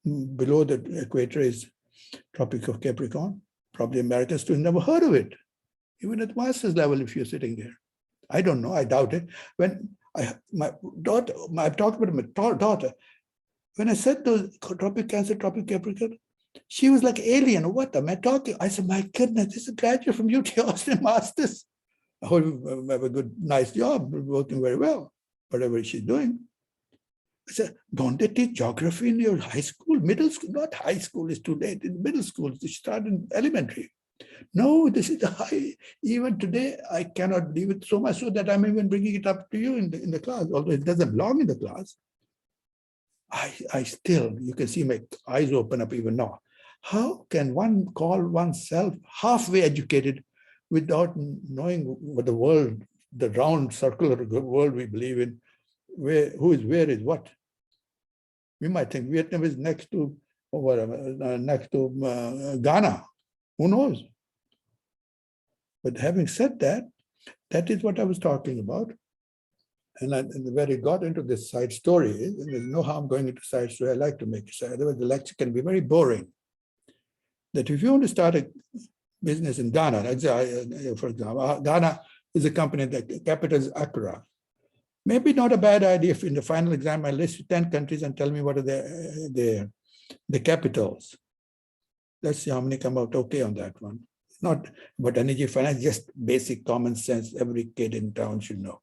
Below the equator is Tropic of Capricorn. Probably American students never heard of it, even at master's level if you're sitting there. I don't know, I doubt it. When my daughter, I talked about my daughter, when I said those Tropic Cancer, Tropic Capricorn, she was like alien. What am I talking? I said, my goodness, this is a graduate from UT Austin Masters. I hope you have a good, nice job, working very well, whatever she's doing. I said, don't they teach geography in your high school, middle school? Not high school, is too late. In middle school, they start in elementary. No, this is the high. Even today, I cannot believe it, so much so that I'm even bringing it up to you in the class, although it doesn't belong in the class. I still, you can see my eyes open up even now. How can one call oneself halfway educated without knowing what the world, the round circular world we believe in, who is where is what? We might think Vietnam is next to Ghana. Who knows? But having said that, that is what I was talking about. And where it got into this side story, and there's no harm going into side story, I like to make it side. Otherwise, the lecture can be very boring. That if you want to start a business in Ghana, for example, Ghana is a company that capital is Accra. Maybe not a bad idea if in the final exam I list 10 countries and tell me what are the capitals. Let's see how many come out okay on that one. Not about energy finance, just basic common sense every kid in town should know.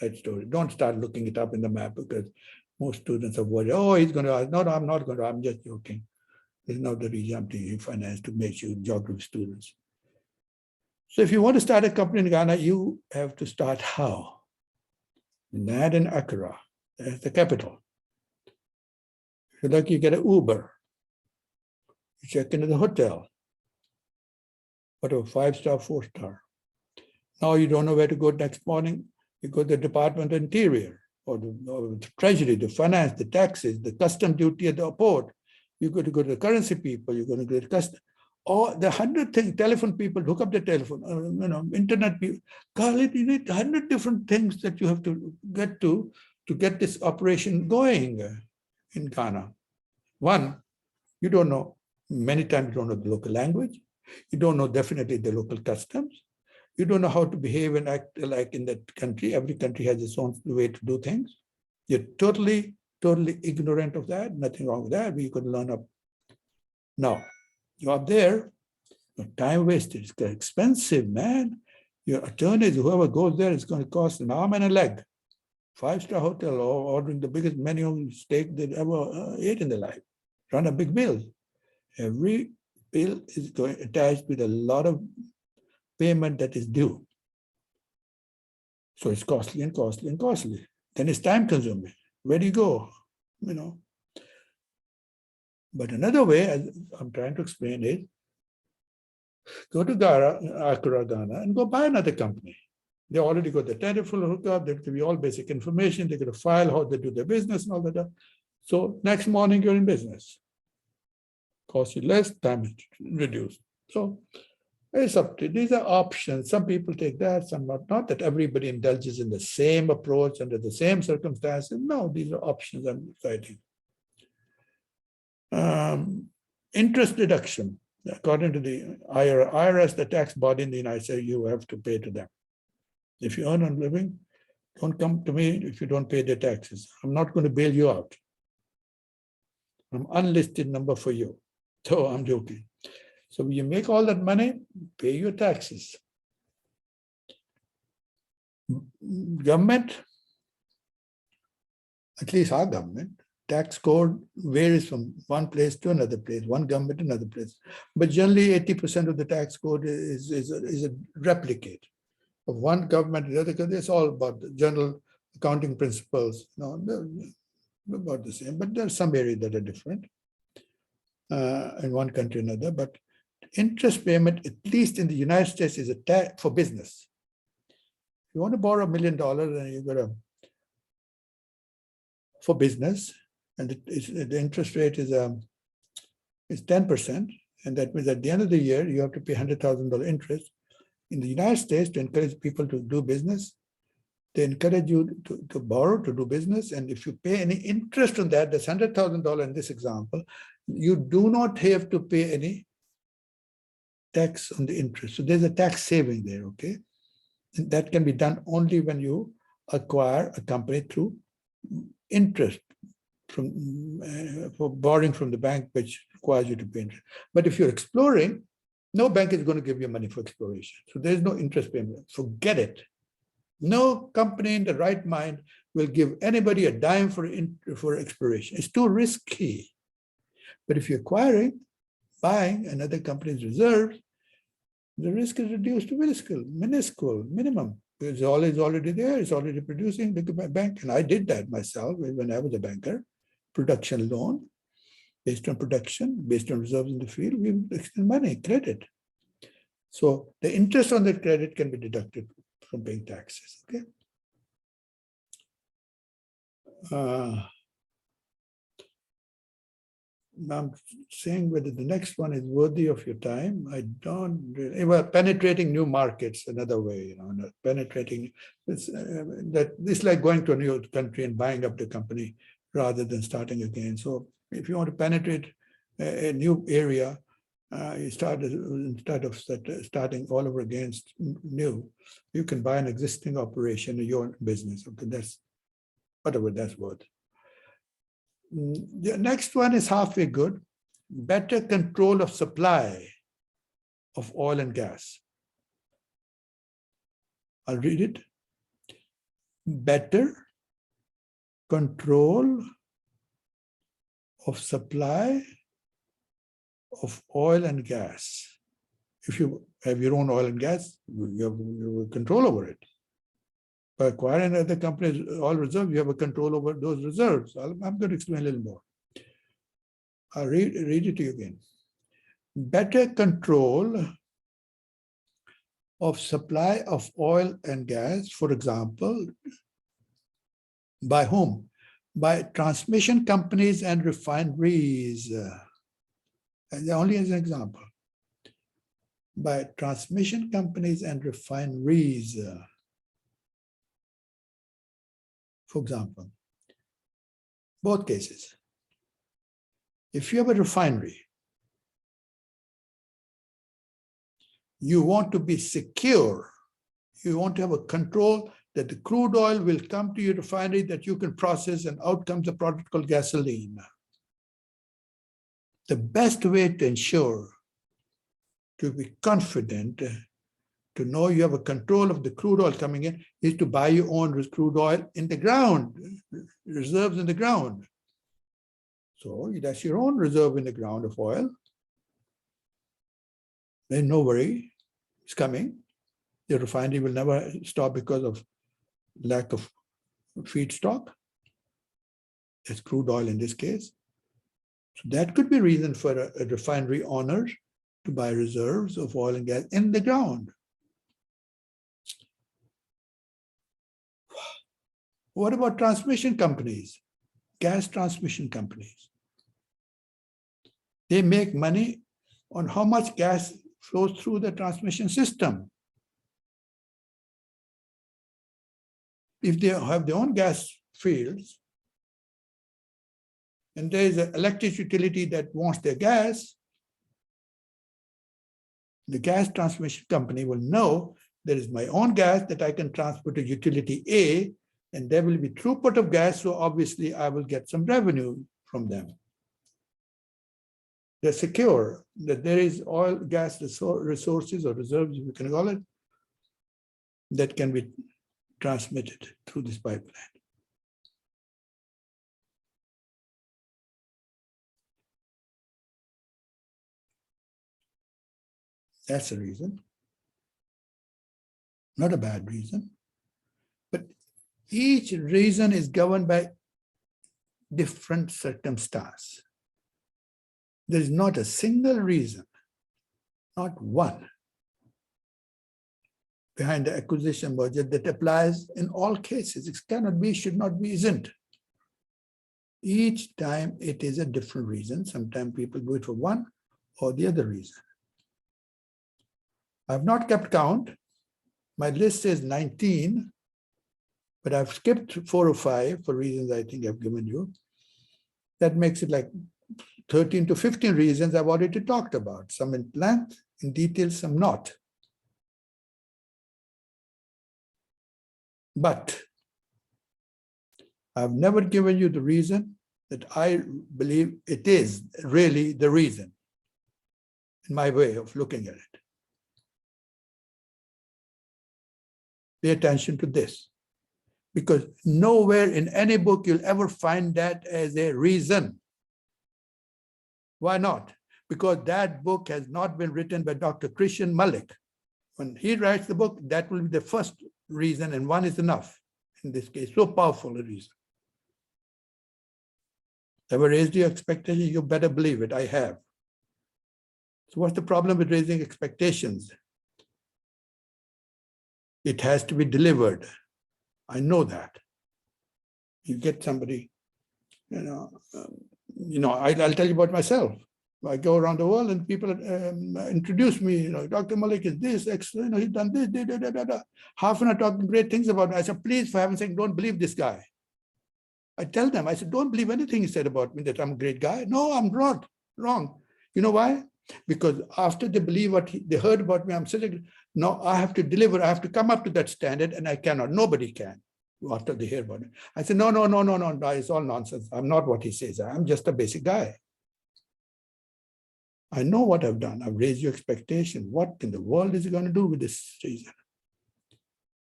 side story. Don't start looking it up in the map because most students are worried, oh, he's going to ask. No, I'm not going to. I'm just joking. This is not the reason I'm teaching finance to make you geography students. So if you want to start a company in Ghana, you have to start how? Not in Accra. That's the capital. If you like, you get an Uber. You check into the hotel. Whatever, 5-star, 4-star. Now you don't know where to go next morning. You go to the Department of Interior or the Treasury, the finance, the taxes, the custom duty at the port. You're going to go to the currency people. You're going to go to the custom. Or the 100 things, telephone people, hook up the telephone, internet people. Call it, you need 100 different things that you have to get this operation going in Ghana. One, you don't know, many times you don't know the local language. You don't know definitely the local customs. You don't know how to behave and act like in that country. Every country has its own way to do things. You're totally ignorant of that. Nothing wrong with that, but you could learn up. Now, you're up there, your time wasted. It's expensive, man. Your attorneys, whoever goes there, it's going to cost an arm and a leg. 5-star hotel or ordering the biggest menu steak they ever ate in their life. Run a big bill. Every bill is going attached with a lot of payment that is due. So it's costly and costly and costly. Then it's time consuming. Where do you go? But another way, as I'm trying to explain, is go to Accra, Ghana, and go buy another company. They already got the telephone hookup. They give you all basic information. They got a file, how they do their business and all that. So next morning, you're in business. Cost you less, time is reduced. So it's up to, these are options. Some people take that, some not. Not that everybody indulges in the same approach under the same circumstances. No, these are options I'm citing. Interest deduction. According to the IRS, the tax body in the United States, you have to pay to them. If you earn a living, don't come to me if you don't pay the taxes. I'm not going to bail you out. I'm unlisted number for you. So I'm joking. So when you make all that money, pay your taxes. Government, at least our government, tax code varies from one place to another place, one government to another place. But generally 80% of the tax code is a replicate of one government to the other. It's all about the general accounting principles. No, they're about the same, but there are some areas that are different in one country or another. But interest payment, at least in the United States, is a tax for business. If you want to borrow $1 million, then you got to, for business, and the interest rate is 10%, and that means at the end of the year you have to pay $100,000 interest. In the United States, to encourage people to do business, they encourage you to borrow to do business, and if you pay any interest on that, that's $100,000 in this example, you do not have to pay any tax on the interest. So there's a tax saving there, okay? And that can be done only when you acquire a company through interest for borrowing from the bank, which requires you to pay interest. But if you're exploring, no bank is going to give you money for exploration. So there's no interest payment. Forget it. No company in the right mind will give anybody a dime for exploration. It's too risky. But if you're acquiring, buying another company's reserves, the risk is reduced to minuscule, minimum. It's already there. It's already producing the bank. And I did that myself when I was a banker. Production loan, based on production, based on reserves in the field, we extend money, credit. So the interest on that credit can be deducted from paying taxes, okay? I'm saying whether the next one is worthy of your time. I don't really, well, penetrating new markets, another way, penetrating, it's like going to a new country and buying up the company rather than starting again. So if you want to penetrate a new area, you start instead of starting all over again new, you can buy an existing operation in your business. Okay, that's whatever that's worth. The next one is halfway good. Better control of supply of oil and gas. I'll read it. better control of supply of oil and gas. If you have your own oil and gas, you have control over it. By acquiring other companies' oil reserves, you have a control over those reserves. I'm going to explain a little more. I'll read it to you again. Better control of supply of oil and gas, for example, by whom? By transmission companies and refineries. And only as an example. By transmission companies and refineries. For example, both cases. If you have a refinery, you want to be secure. You want to have a control that the crude oil will come to your refinery that you can process, and out comes a product called gasoline. The best way to ensure, to be confident, to know you have a control of the crude oil coming in, is to buy your own crude oil in the ground, reserves in the ground. So that's your own reserve in the ground of oil. Then no worry, it's coming. The refinery will never stop because of lack of feedstock. That's crude oil in this case. So that could be reason for a refinery owner to buy reserves of oil and gas in the ground. What about transmission companies? Gas transmission companies. They make money on how much gas flows through the transmission system. If they have their own gas fields, and there is an electric utility that wants their gas, the gas transmission company will know there is my own gas that I can transport to utility A, and there will be throughput of gas, so obviously I will get some revenue from them. They're secure that there is oil, gas resources or reserves, if you can call it, that can be transmitted through this pipeline. That's a reason. Not a bad reason. But each reason is governed by different circumstance. There is not a single reason, not one, behind the acquisition budget that applies in all cases. It cannot be, should not be, isn't. Each time it is a different reason. Sometimes people do it for one or the other reason. I've not kept count. My list says 19, but I've skipped 4 or 5 for reasons I think I've given you. That makes it like 13 to 15 reasons I've already talked about. Some in length, in detail, some not. But I've never given you the reason that I believe it is really the reason, in my way of looking at it. Pay attention to this, because nowhere in any book you'll ever find that as a reason. Why not? Because that book has not been written by Dr. Christian Malik. When he writes the book, that will be the first reason, and one is enough. In this case, so powerful a reason. Ever raised your expectation? You better believe it. I have. So what's the problem with raising expectations? It has to be delivered. I know that. You get somebody, I'll tell you about myself. I go around the world and people introduce me, Dr. Malik is this, he's done this, half an hour talking great things about me. I said, please, for heaven's sake, don't believe this guy. I tell them, I said, don't believe anything he said about me, that I'm a great guy. No, I'm not wrong. You know why? Because after they believe what they heard about me, I'm saying, no, I have to deliver. I have to come up to that standard, and I cannot. Nobody can after they hear about it. I said, no, it's all nonsense. I'm not what he says. I'm just a basic guy. I know what I've done. I've raised your expectation. What in the world is he going to do with this reason?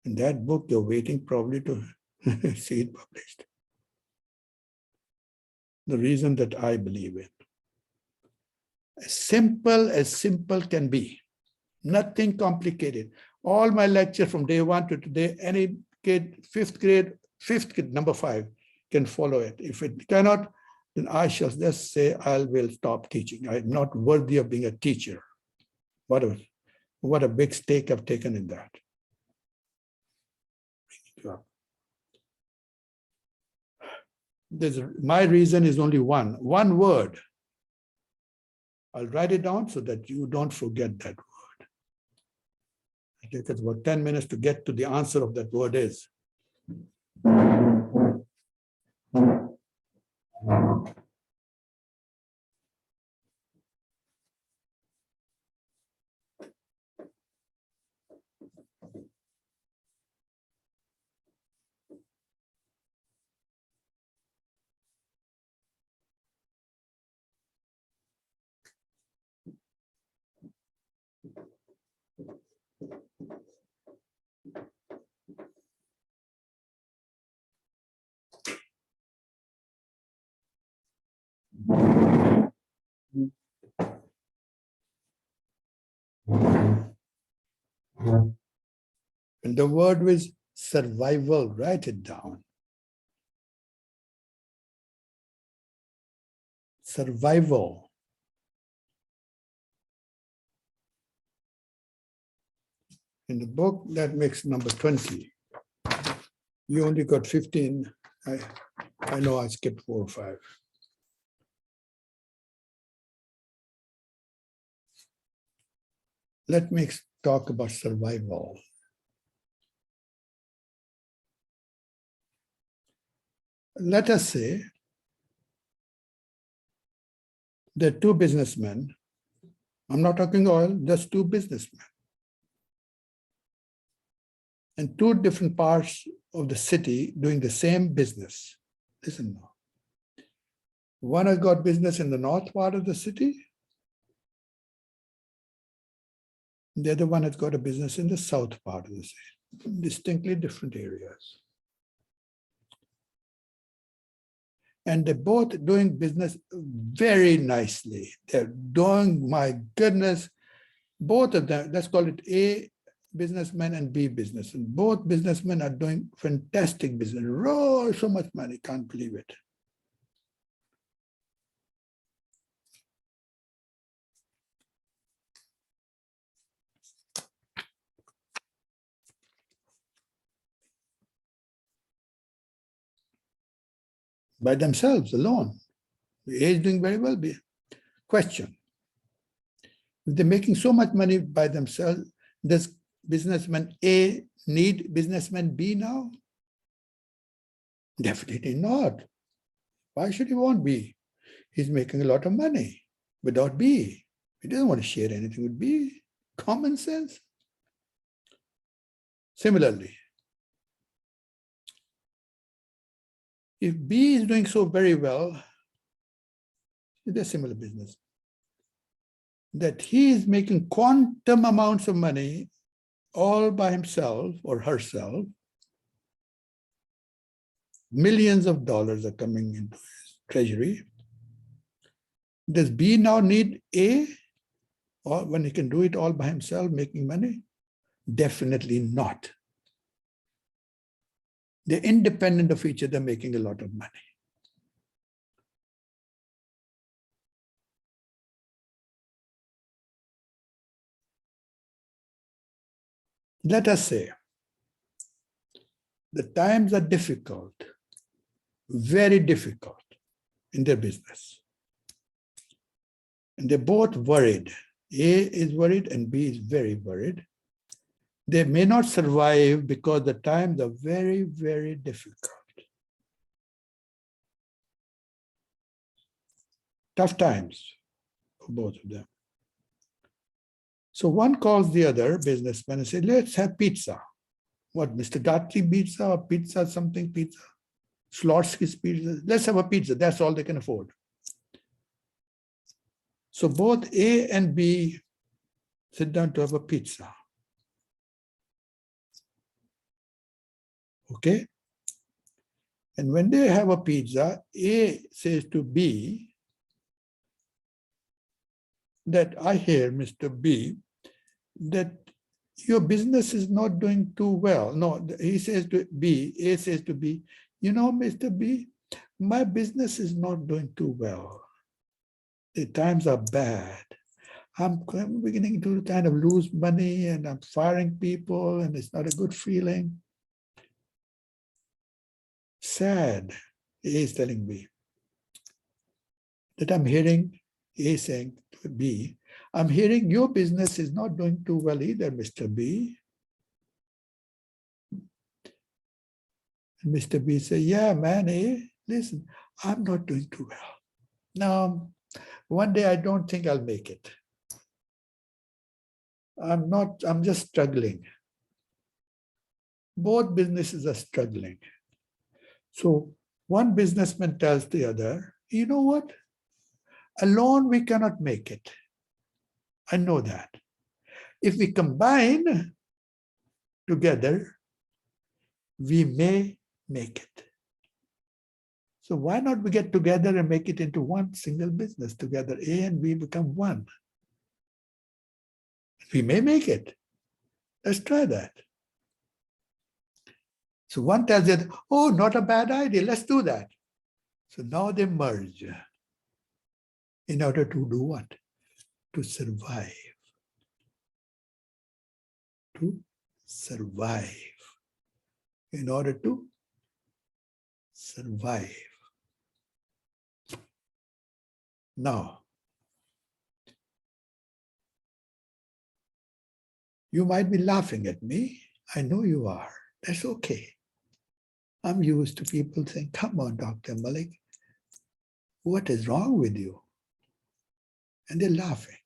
In that book, you're waiting probably to see it published. The reason that I believe in. As simple can be. Nothing complicated. All my lecture from day one to today, any kid, fifth kid, number 5, can follow it. If it cannot, then I shall just say I will stop teaching. I'm not worthy of being a teacher. What a big stake I've taken in that. My reason is only one word. I'll write it down so that you don't forget that word. It takes us about 10 minutes to get to the answer of that word is. And the word was survival. Write it down. Survival. In the book, that makes number 20. You only got 15. I know I skipped 4 or 5. Let me talk about survival. Let us say there are 2 businessmen. I'm not talking oil, just 2 businessmen. In 2 different parts of the city doing the same business. Listen now. One has got business in the north part of the city. The other one has got a business in the south part of the city. Distinctly different areas. And they're both doing business very nicely. They're doing, my goodness, both of them, let's call it A businessman and B businessman. Both businessmen are doing fantastic business. Oh, so much money, can't believe it. By themselves alone. A is doing very well. Question. If they're making so much money by themselves, does businessman A need businessman B now? Definitely not. Why should he want B? He's making a lot of money without B. He doesn't want to share anything with B. Common sense. Similarly, if B is doing so very well, it's a similar business, that he is making quantum amounts of money all by himself or herself. Millions of dollars are coming into his treasury. Does B now need A, or when he can do it all by himself, making money? Definitely not. They're independent of each other, making a lot of money. Let us say the times are difficult, very difficult in their business. And they're both worried. A is worried and B is very worried. They may not survive because the times are very, very difficult. Tough times for both of them. So one calls the other businessman and says, let's have pizza. What, Mr. Datri pizza or pizza something pizza? Slotsky's pizza. Let's have a pizza. That's all they can afford. So both A and B sit down to have a pizza. Okay? And when they have a pizza, A says to B that I hear, Mr. B, that your business is not doing too well. No, he says to B, A says to B, you know, Mr. B, my business is not doing too well. The times are bad. I'm beginning to kind of lose money and I'm firing people and it's not a good feeling. Sad, A is telling B. That I'm hearing A saying to B, I'm hearing your business is not doing too well either, Mr. B. And Mr. B say, yeah, man, A, listen, I'm not doing too well. Now, one day I don't think I'll make it. I'm just struggling. Both businesses are struggling. So one businessman tells the other, you know what? Alone we cannot make it. I know that. If we combine together, we may make it. So why not we get together and make it into one single business together? A and B become one. We may make it. Let's try that. So one tells the other, oh, not a bad idea. Let's do that. So now they merge in order to do what? To survive. To survive. In order to survive. Now, you might be laughing at me. I know you are. That's okay. I'm used to people saying, come on, Dr. Malik, what is wrong with you? And they're laughing.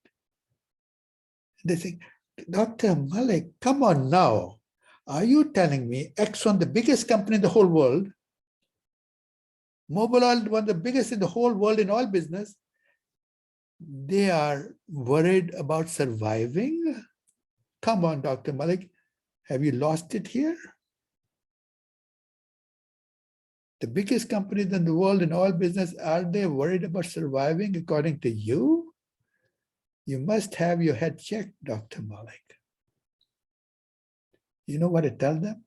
They think, Dr. Malik, come on now. Are you telling me Exxon, the biggest company in the whole world, Mobil Oil, one of the biggest in the whole world in oil business, they are worried about surviving? Come on, Dr. Malik, have you lost it here? The biggest companies in the world in oil business, are they worried about surviving according to you? You must have your head checked, Dr. Malik. You know what I tell them?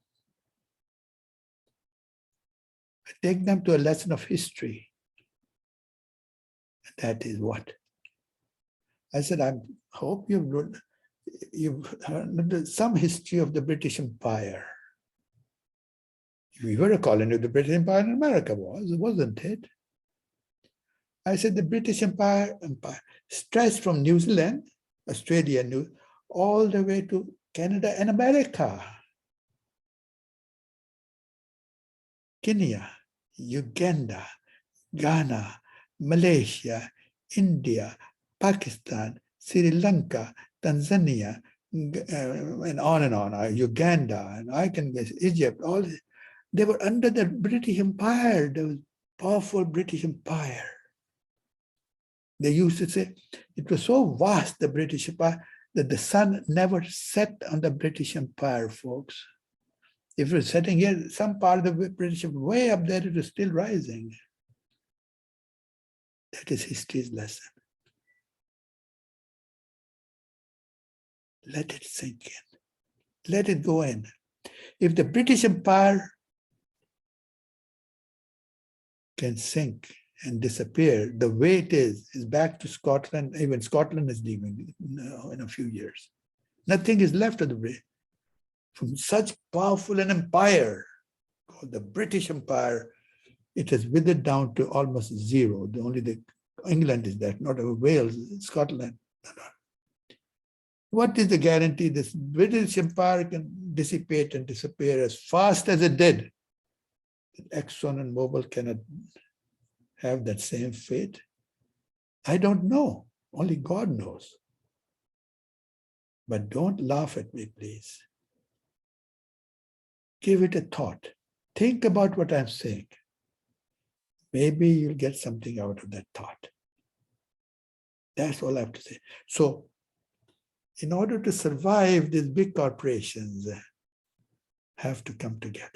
I take them to a lesson of history. That is what? I said, I hope you've heard some history of the British Empire. We were a colony of the British Empire in America, wasn't it? I said the British Empire stretched from New Zealand, Australia, all the way to Canada and America. Kenya, Uganda, Ghana, Malaysia, India, Pakistan, Sri Lanka, Tanzania, and on, Uganda, and I can guess Egypt, all they were under the British Empire, the powerful British Empire. They used to say it was so vast, the British Empire, that the sun never set on the British Empire, folks. If it was setting here, some part of the British Empire, way up there, it was still rising. That is history's lesson. Let it sink in. Let it go in. If the British Empire can sink and disappear the way it is back to Scotland. Even Scotland is leaving in a few years. Nothing is left of the British. From such powerful an empire called the British Empire, it has withered down to almost zero. Only the England is there, not Wales, Scotland. What is the guarantee this British Empire can dissipate and disappear as fast as it did? Exxon and Mobil cannot have that same fate? I don't know. Only God knows. But don't laugh at me, please. Give it a thought. Think about what I'm saying. Maybe you'll get something out of that thought. That's all I have to say. So, in order to survive, these big corporations have to come together.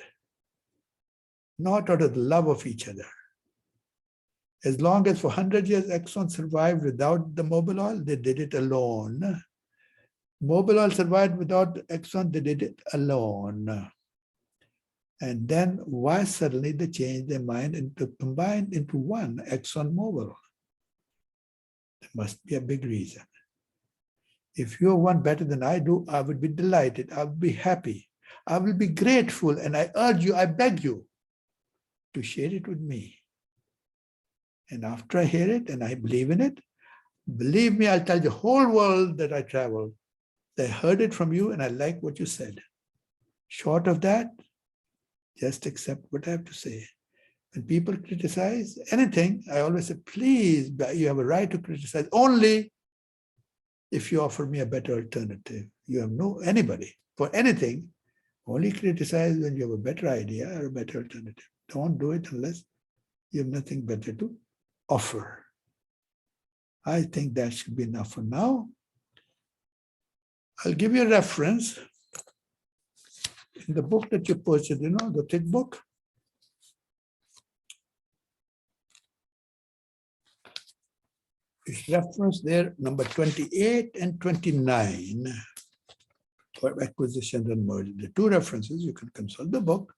not out of the love of each other. As long as for 100 years Exxon survived without the mobile oil, they did it alone. Mobile oil survived without Exxon, they did it alone. And then why suddenly they changed their mind and to combine into one Exxon Mobil? There must be a big reason. If you're one better than I do, I would be delighted. I would be happy. I will be grateful. And I urge you, I beg you to share it with me. And after I hear it and I believe in it, believe me, I'll tell the whole world that I traveled. I heard it from you and I like what you said. Short of that, just accept what I have to say. When people criticize anything, I always say, please, you have a right to criticize only if you offer me a better alternative. You have no anybody for anything, only criticize when you have a better idea or a better alternative. Don't do it unless you have nothing better to offer. I think that should be enough for now. I'll give you a reference. In the book that you purchased, the thick book, it's referenced there, number 28 and 29 for acquisitions and mergers. The two references, you can consult the book.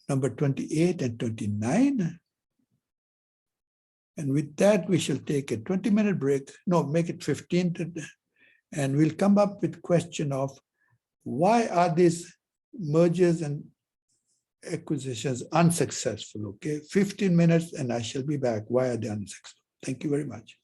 Number 28 and 29. And with that, we shall take a 20-minute break. No, make it 15. And we'll come up with question of why are these mergers and acquisitions unsuccessful? Okay, 15 minutes and I shall be back. Why are they unsuccessful? Thank you very much.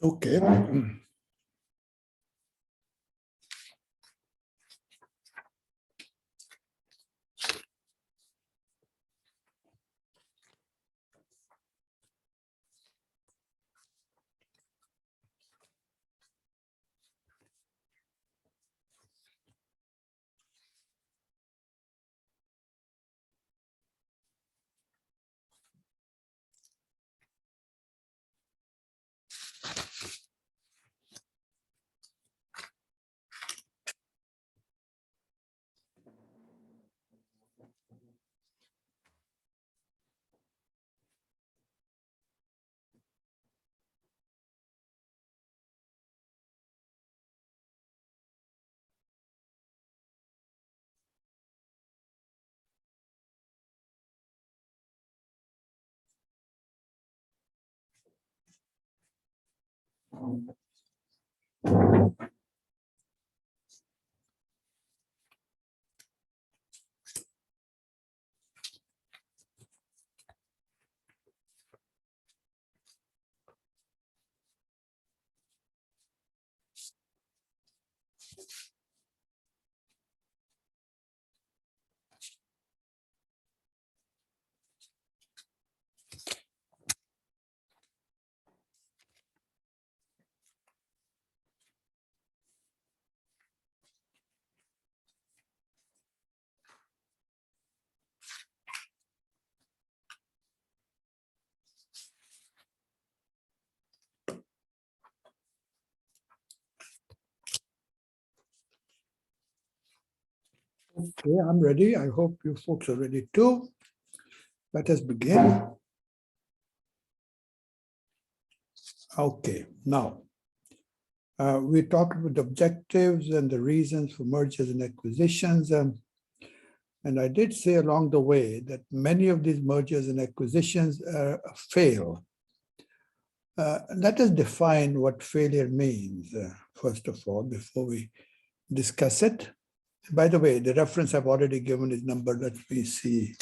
Okay. Okay, I'm ready. I hope you folks are ready too. Let us begin. Okay, now we talked about the objectives and the reasons for mergers and acquisitions. And I did say along the way that many of these mergers and acquisitions fail. Let us define what failure means, first of all, before we discuss it. By the way, the reference I've already given is number, let me see,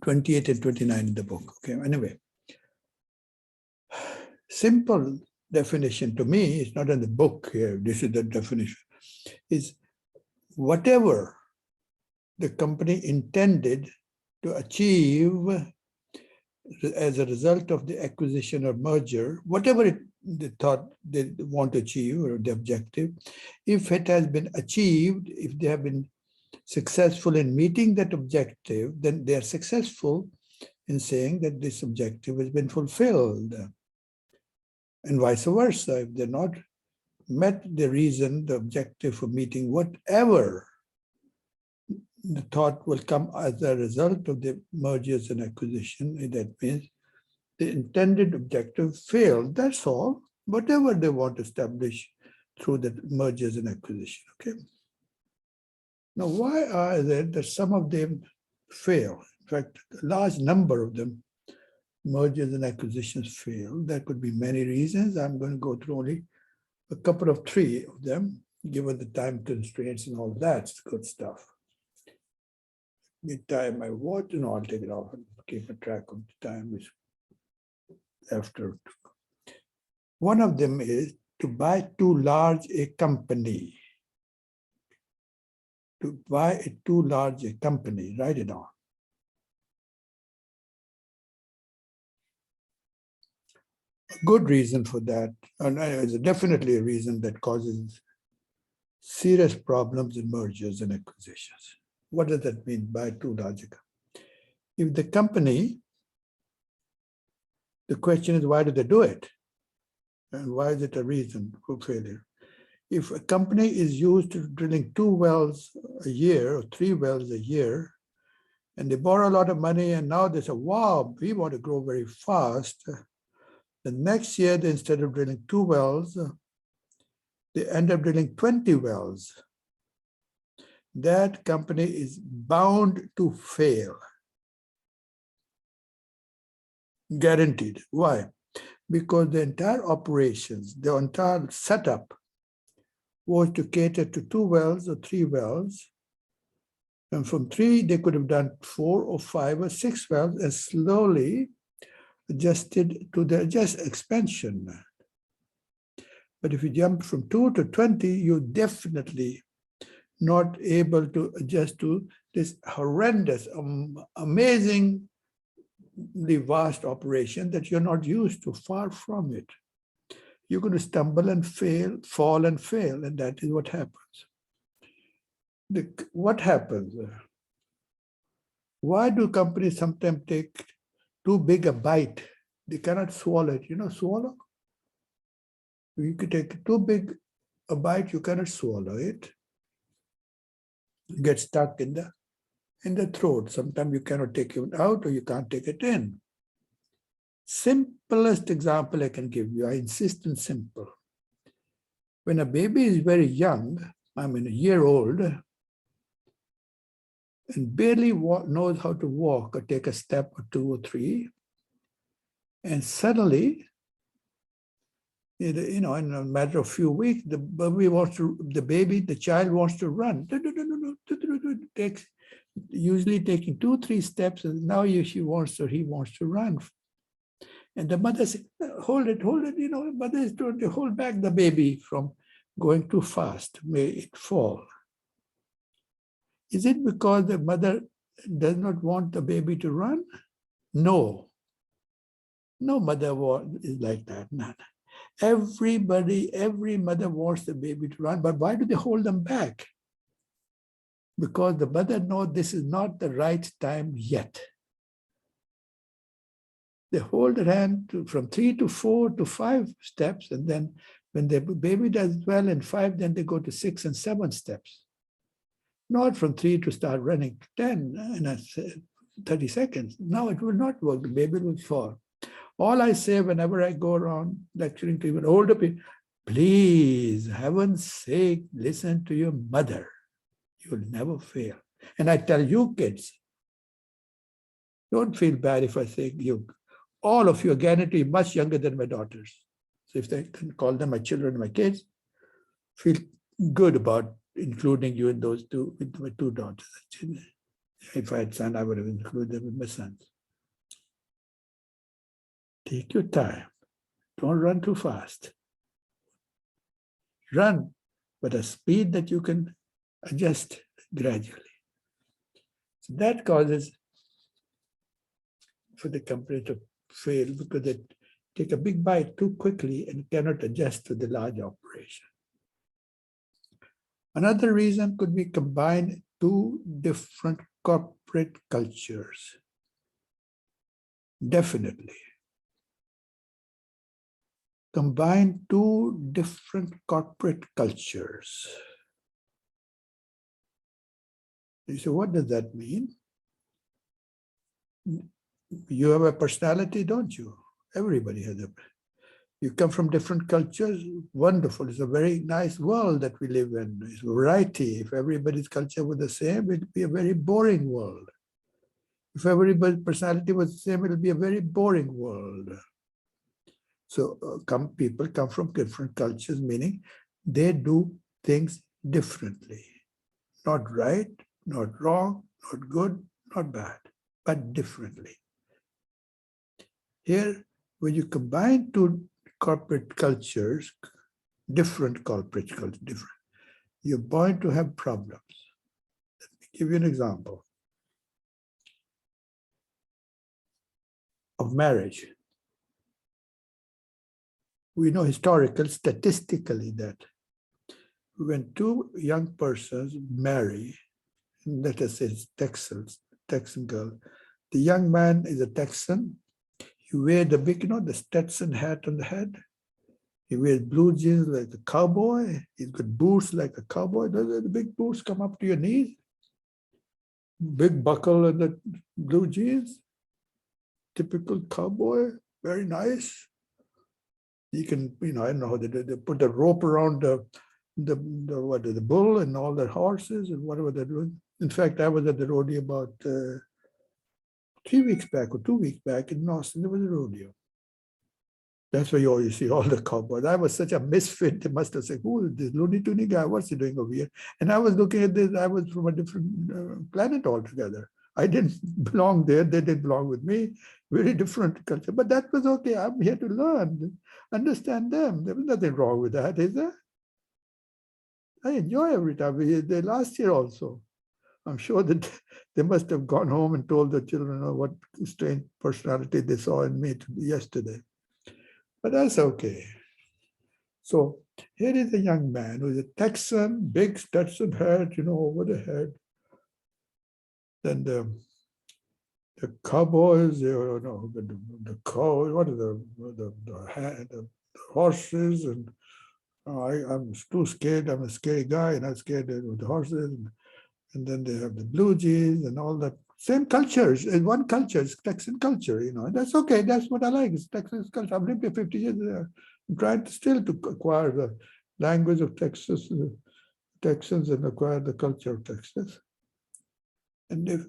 28 and 29 in the book. Okay, anyway. Simple definition to me, it's not in the book here, this is the definition, is whatever the company intended to achieve as a result of the acquisition or merger, whatever they thought they want to achieve or the objective, if it has been achieved, if they have been successful in meeting that objective, then they are successful in saying that this objective has been fulfilled. And vice versa, if they're not met the reason, the objective for meeting whatever the thought will come as a result of the mergers and acquisition, that means the intended objective failed. That's all, whatever they want to establish through the mergers and acquisition, okay? Now, why is it that some of them fail? fact, a large number of them, mergers and acquisitions fail. There could be many reasons. I'm going to go through only a couple of three of them, given the time constraints and all that. It's good stuff. Me time my watch, and I'll take it off and keep a track of the time is after. One of them is to buy too large a company. To buy too large a company, write it down. A good reason for that, and it's definitely a reason that causes serious problems in mergers and acquisitions. What does that mean by too large a company? If the company, the question is, why do they do it? And why is it a reason for failure? If a company is used to drilling 2 wells a year or 3 wells a year, and they borrow a lot of money, and now they say, wow, we want to grow very fast. The next year, they, instead of drilling 2 wells, they end up drilling 20 wells. That company is bound to fail. Guaranteed. Why? Because the entire operations, the entire setup was to cater to 2 wells or 3 wells. And from 3, they could have done 4 or 5 or 6 wells and slowly adjusted to their just expansion. But if you jump from 2 to 20, you're definitely not able to adjust to this horrendous, amazingly vast operation that you're not used to, far from it. You're going to stumble and fail, fall and fail, and that is what happens. What happens? Why do companies sometimes take too big a bite? They cannot swallow it. You know, swallow? You could take too big a bite, you cannot swallow it. You get stuck in the throat. Sometimes you cannot take it out or you can't take it in. Simplest example I can give you, I insist on simple. When a baby is very young, I mean a year old, and barely knows how to walk or take a step or 2 or 3, and suddenly, you know, in a matter of a few weeks, the child wants to run. Takes usually taking 2, 3 steps, and now he wants to run. And the mother says, hold it, you know, mother is trying to hold back the baby from going too fast, may it fall. Is it because the mother does not want the baby to run? No. No mother is like that. None. Every mother wants the baby to run, but why do they hold them back? Because the mother knows this is not the right time yet. They hold their hand from 3 to 4 to 5 steps, and then when the baby does well in 5, then they go to 6 and 7 steps. Not from 3 to start running 10 in 30 seconds. No, it will not work. The baby will fall. All I say whenever I go around lecturing to even older people, please, heaven's sake, listen to your mother. You will never fail. And I tell you kids, don't feel bad if I say you, all of you are guaranteed much younger than my daughters. So if I can call them my children, my kids, feel good about including you in those two, with my 2 daughters. If I had son, I would have included them with my sons. Take your time. Don't run too fast. Run at a speed that you can adjust gradually. So that causes for the company to fail because they take a big bite too quickly and cannot adjust to the large operation. Another reason could be combine 2 different corporate cultures. Definitely. Combine 2 different corporate cultures. You say, what does that mean? You have a personality, don't you? Everybody has a. You come from different cultures, wonderful. It's a very nice world that we live in. It's variety. If everybody's culture were the same, it'd be a very boring world. If everybody's personality was the same, it would be a very boring world. So people come from different cultures, meaning they do things differently. Not right, not wrong, not good, not bad, but differently. Here, when you combine two corporate cultures, different corporate cultures, different, you're bound to have problems. Let me give you an example of marriage. We know statistically that when two young persons marry, let us say Texan girl, the young man is a Texan. He wears the big, the Stetson hat on the head. He wears blue jeans like a cowboy. He's got boots like a cowboy. The big boots come up to your knees. Big buckle and the blue jeans. Typical cowboy, very nice. You can, I don't know how they do. They put the rope around the bull and all the horses and whatever they're doing. In fact, I was at the rodeo about 3 weeks back or 2 weeks back in Austin. There was a rodeo. That's where you always see all the cowboys. I was such a misfit. They must have said, who is this Looney Tooney guy? What's he doing over here? And I was looking at this. I was from a different planet altogether. I didn't belong there. They didn't belong with me. Very different culture. But that was okay. I'm here to learn, understand them. There was nothing wrong with that, is there? I enjoy every time. The last year also. I'm sure that they must have gone home and told the children what strange personality they saw in me yesterday. But that's okay. So here is a young man who is a Texan, big Stetson hat, over the head. Then the cowboys, the cow, what are the horses, and I'm too scared. I'm a scary guy, and I'm scared of the horses. And then they have the blue jeans and all that. Same cultures, one culture, it's Texan culture, That's okay, that's what I like, it's Texan culture. I've lived here 50 years there. I'm trying to acquire the language of Texas, Texans, and acquire the culture of Texas. And if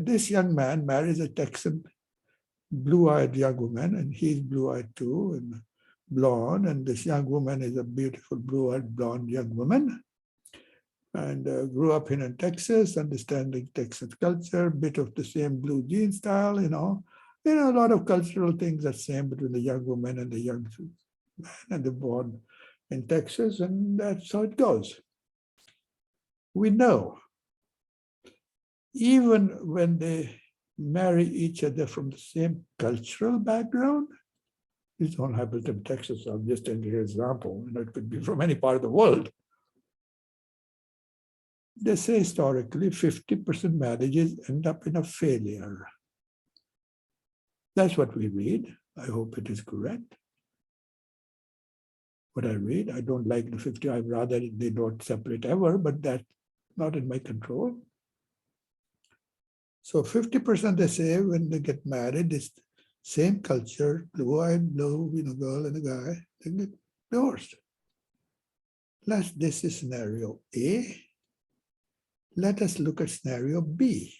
this young man marries a Texan blue-eyed young woman, and he's blue-eyed too, and blonde, and this young woman is a beautiful blue-eyed blonde young woman. And grew up in Texas, understanding Texas culture, bit of the same blue jean style, a lot of cultural things are same between the young woman and the young man, and they're born in Texas, and that's how it goes. We know, even when they marry each other from the same cultural background, this don't happen in Texas, I'm just taking an example, it could be from any part of the world. They say historically 50% marriages end up in a failure. That's what we read. I hope it is correct. What I read, I don't like the 50. I'd rather they don't separate ever, but that's not in my control. So 50% they say when they get married, it's same culture, blue-eyed, blue, girl and a guy, they get divorced. This is scenario A. Let us look at scenario B.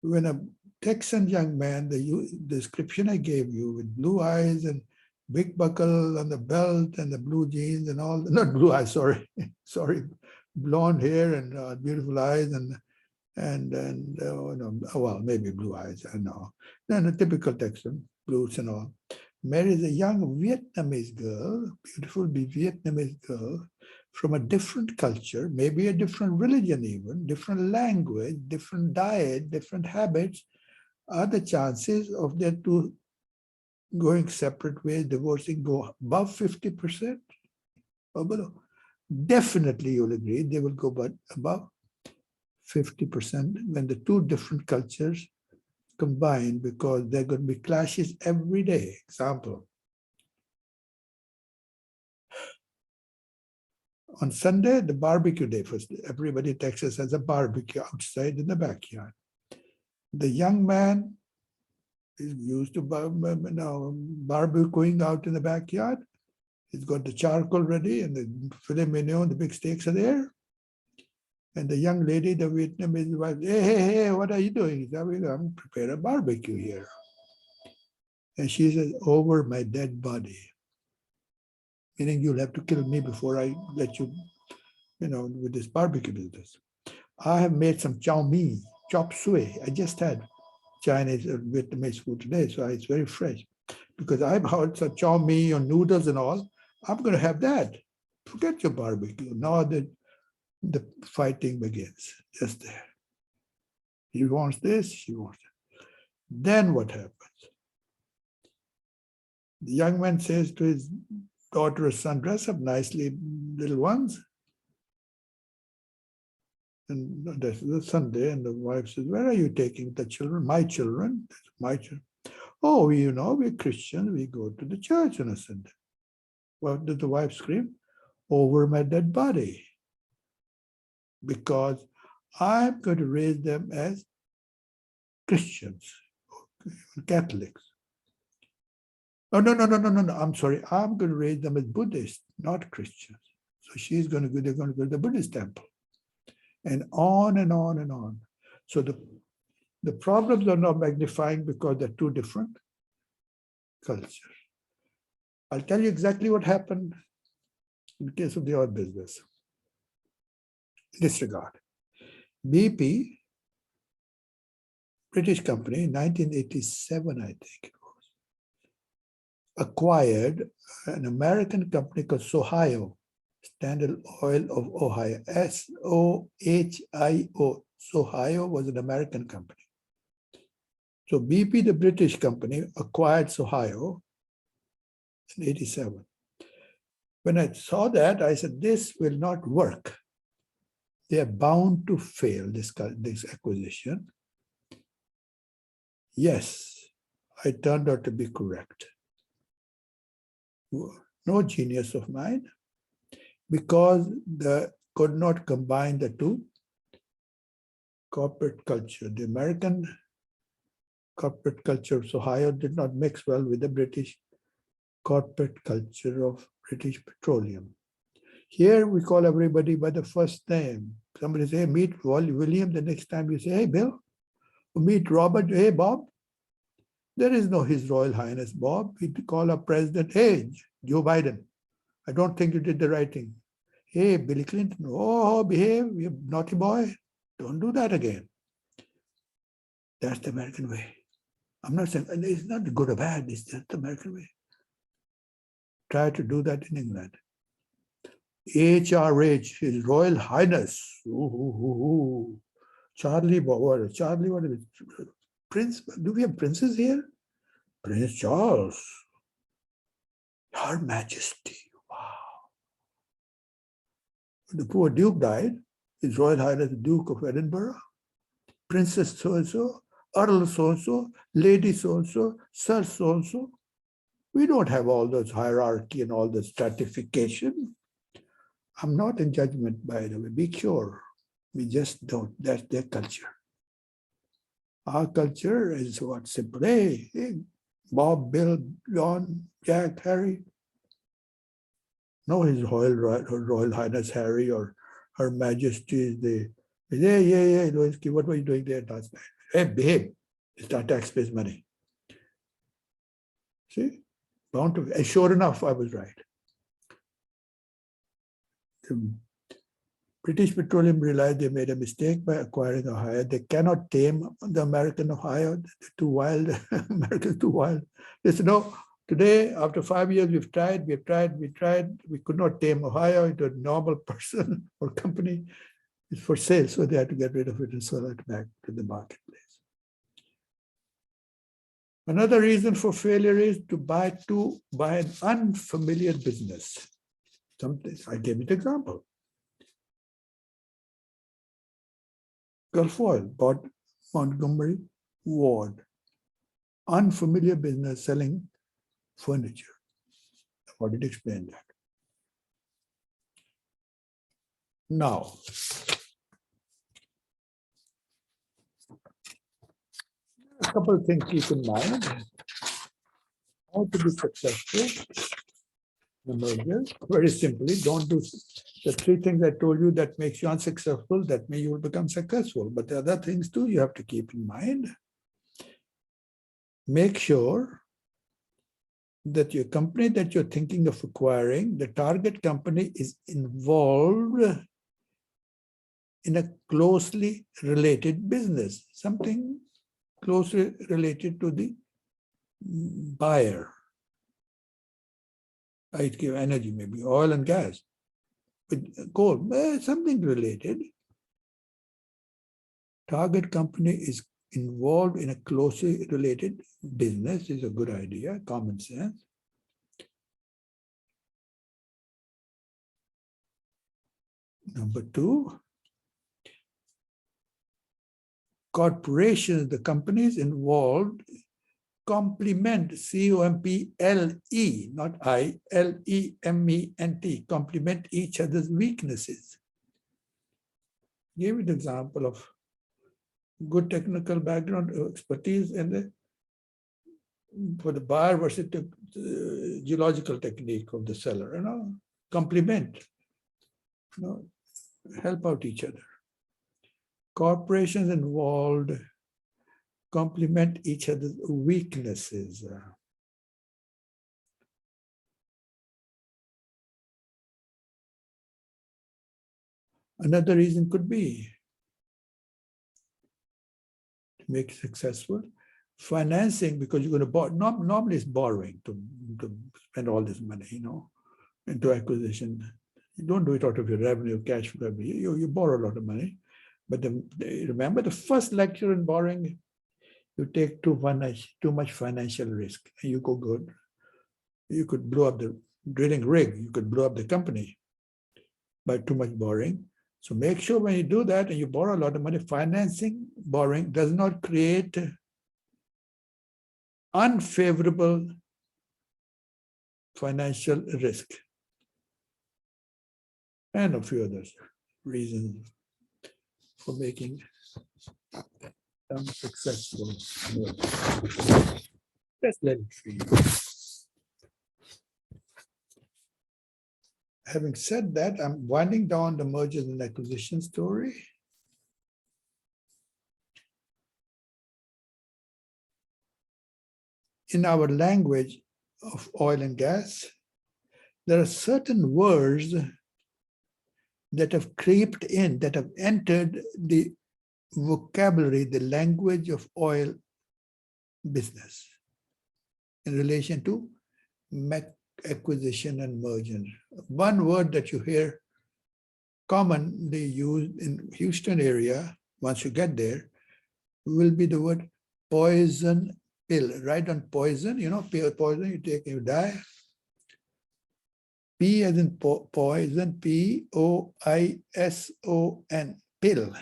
When a Texan young man, the description I gave you with blue eyes and big buckle on the belt and the blue jeans and all, not blue eyes, sorry, blonde hair and beautiful eyes well, maybe blue eyes, I know. Then a typical Texan, blues and all. Marries a young Vietnamese girl, beautiful Vietnamese girl, from a different culture, maybe a different religion even, different language, different diet, different habits, are the chances of their two going separate ways, divorcing, go above 50% or below? Definitely you'll agree they will go above 50% when the two different cultures combine, because there are going to be clashes every day. Example, on Sunday, the barbecue day, everybody in Texas has a barbecue outside in the backyard. The young man is used to barbecuing out in the backyard. He's got the charcoal ready and the filet mignon, the big steaks are there. And the young lady, the Vietnamese wife, hey, what are you doing? He said, I'm preparing a barbecue here. And she says, over my dead body. Meaning you'll have to kill me before I let you, with this barbecue business. I have made some chow mein, chop suey. I just had Chinese or Vietnamese food today, so it's very fresh. Because I've had some chow mein or noodles and all, I'm going to have that. Forget your barbecue. Now the fighting begins, just there. He wants this, she wants that. Then what happens? The young man says to his daughter or son, dress up nicely, little ones. And that's the Sunday, and the wife says, where are you taking the children? My children. My children. Oh, we're Christians. We go to the church on a Sunday. What did the wife scream? Over my dead body. Because I'm going to raise them as Christians, Catholics. Oh, no. I'm sorry. I'm going to raise them as Buddhists, not Christians. So they're going to go to the Buddhist temple. And on and on and on. So the problems are not magnifying because they're two different cultures. I'll tell you exactly what happened in the case of the oil business. Disregard. BP, British company, in 1987, I think it was, acquired an American company called Sohio, Standard Oil of Ohio, S-O-H-I-O. Sohio was an American company. So BP, the British company, acquired Sohio in 87. When I saw that, I said, this will not work. They are bound to fail, this acquisition. Yes, I turned out to be correct. No genius of mine, because they could not combine the two corporate culture. The American corporate culture of Ohio did not mix well with the British corporate culture of British Petroleum. Here we call everybody by the first name. Somebody say, meet William. The next time you say, hey, Bill. Meet Robert. Hey, Bob. There is no His Royal Highness Bob. We call our president, hey, Joe Biden. I don't think you did the right thing. Hey, Billy Clinton. Oh, behave, you naughty boy. Don't do that again. That's the American way. I'm not saying, and it's not good or bad, it's just the American way. Try to do that in England. HRH, His Royal Highness. Charlie, what is it? Prince, do we have princes here? Prince Charles. Her Majesty. Wow. The poor Duke died. His Royal Highness, the Duke of Edinburgh. Princess so-and-so, Earl so-and-so, Lady so-and-so, Sir so-and-so. We don't have all those hierarchy and all the stratification. I'm not in judgment, by the way. Be sure. We just don't. That's their culture. Our culture is what? Simple. Hey, Bob, Bill, John, Jack, Harry. No, His Royal Highness Harry or Her Majesty is the. Yeah, Lewinsky, what were you doing there last night? Hey, behave. It's our tax-based money. See? Bound to. And sure enough, I was right. The British Petroleum realized they made a mistake by acquiring Ohio. They cannot tame the American Ohio. They're too wild. America's too wild. They said, no, today, after 5 years, we've tried. We could not tame Ohio into a normal person or company. It's for sale, so they had to get rid of it and sell it back to the marketplace. Another reason for failure is to buy an unfamiliar business. I gave you the example. Gulf Oil bought Montgomery Ward. Unfamiliar business selling furniture. I wanted to explain that. Now, a couple of things keep in mind. How to be successful in a merger? Very simply, don't do The three things I told you that makes you unsuccessful, that may you will become successful. But the other things too, you have to keep in mind. Make sure that your company that you're thinking of acquiring, the target company is involved in a closely related business, something closely related to the buyer. I'd give energy, maybe oil and gas, with coal, something related. Target company is involved in a closely related business is a good idea, common sense. Number two, corporations, the companies involved complement, C-O-M-P-L-E, not I, L-E-M-E-N-T, complement each other's weaknesses. Give an example of good technical background expertise and for the buyer versus the geological technique of the seller, complement, help out each other. Corporations involved complement each other's weaknesses. Another reason could be to make it successful, financing, because you're going to borrow. Normally it's borrowing to spend all this money, into acquisition. You don't do it out of your revenue, cash flow. You borrow a lot of money. But remember the first lecture in borrowing, you take too much financial risk and you go good. You could blow up the drilling rig. You could blow up the company by too much borrowing. So make sure when you do that and you borrow a lot of money, financing, borrowing does not create unfavorable financial risk. And a few other reasons for making them successful. Just let it be. Having said that, I'm winding down the mergers and acquisition story. In our language of oil and gas, there are certain words that have creeped in, that have entered the vocabulary, the language of oil business in relation to acquisition and merger. One word that you hear commonly used in Houston area, once you get there, will be the word poison pill. Right on poison, poison, you take, you die. P as in poison, P-O-I-S-O-N, pill,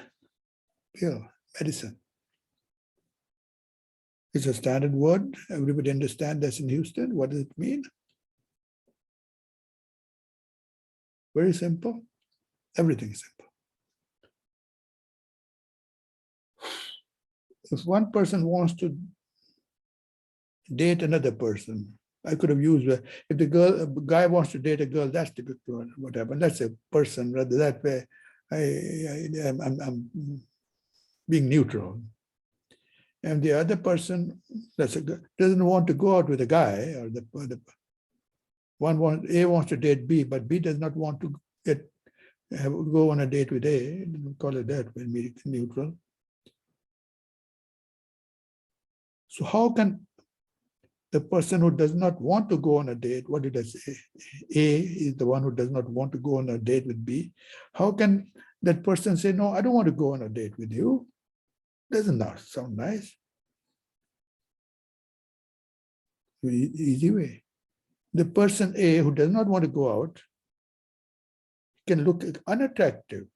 medicine. It's a standard word. Everybody understand that's in Houston. What does it mean? Very simple. Everything is simple. If one person wants to date another person, I could have used, if the guy wants to date a girl, that's the good one, whatever. That's a person, rather that way. I'm being neutral. And the other person doesn't want to go out with a guy, or A wants to date B, but B does not want to go on a date with A. Call it that when we're neutral. So how can the person who does not want to go on a date, what did I say? A is the one who does not want to go on a date with B. How can that person say, no, I don't want to go on a date with you? Doesn't that sound nice? Easy way. The person A who does not want to go out can look unattractive.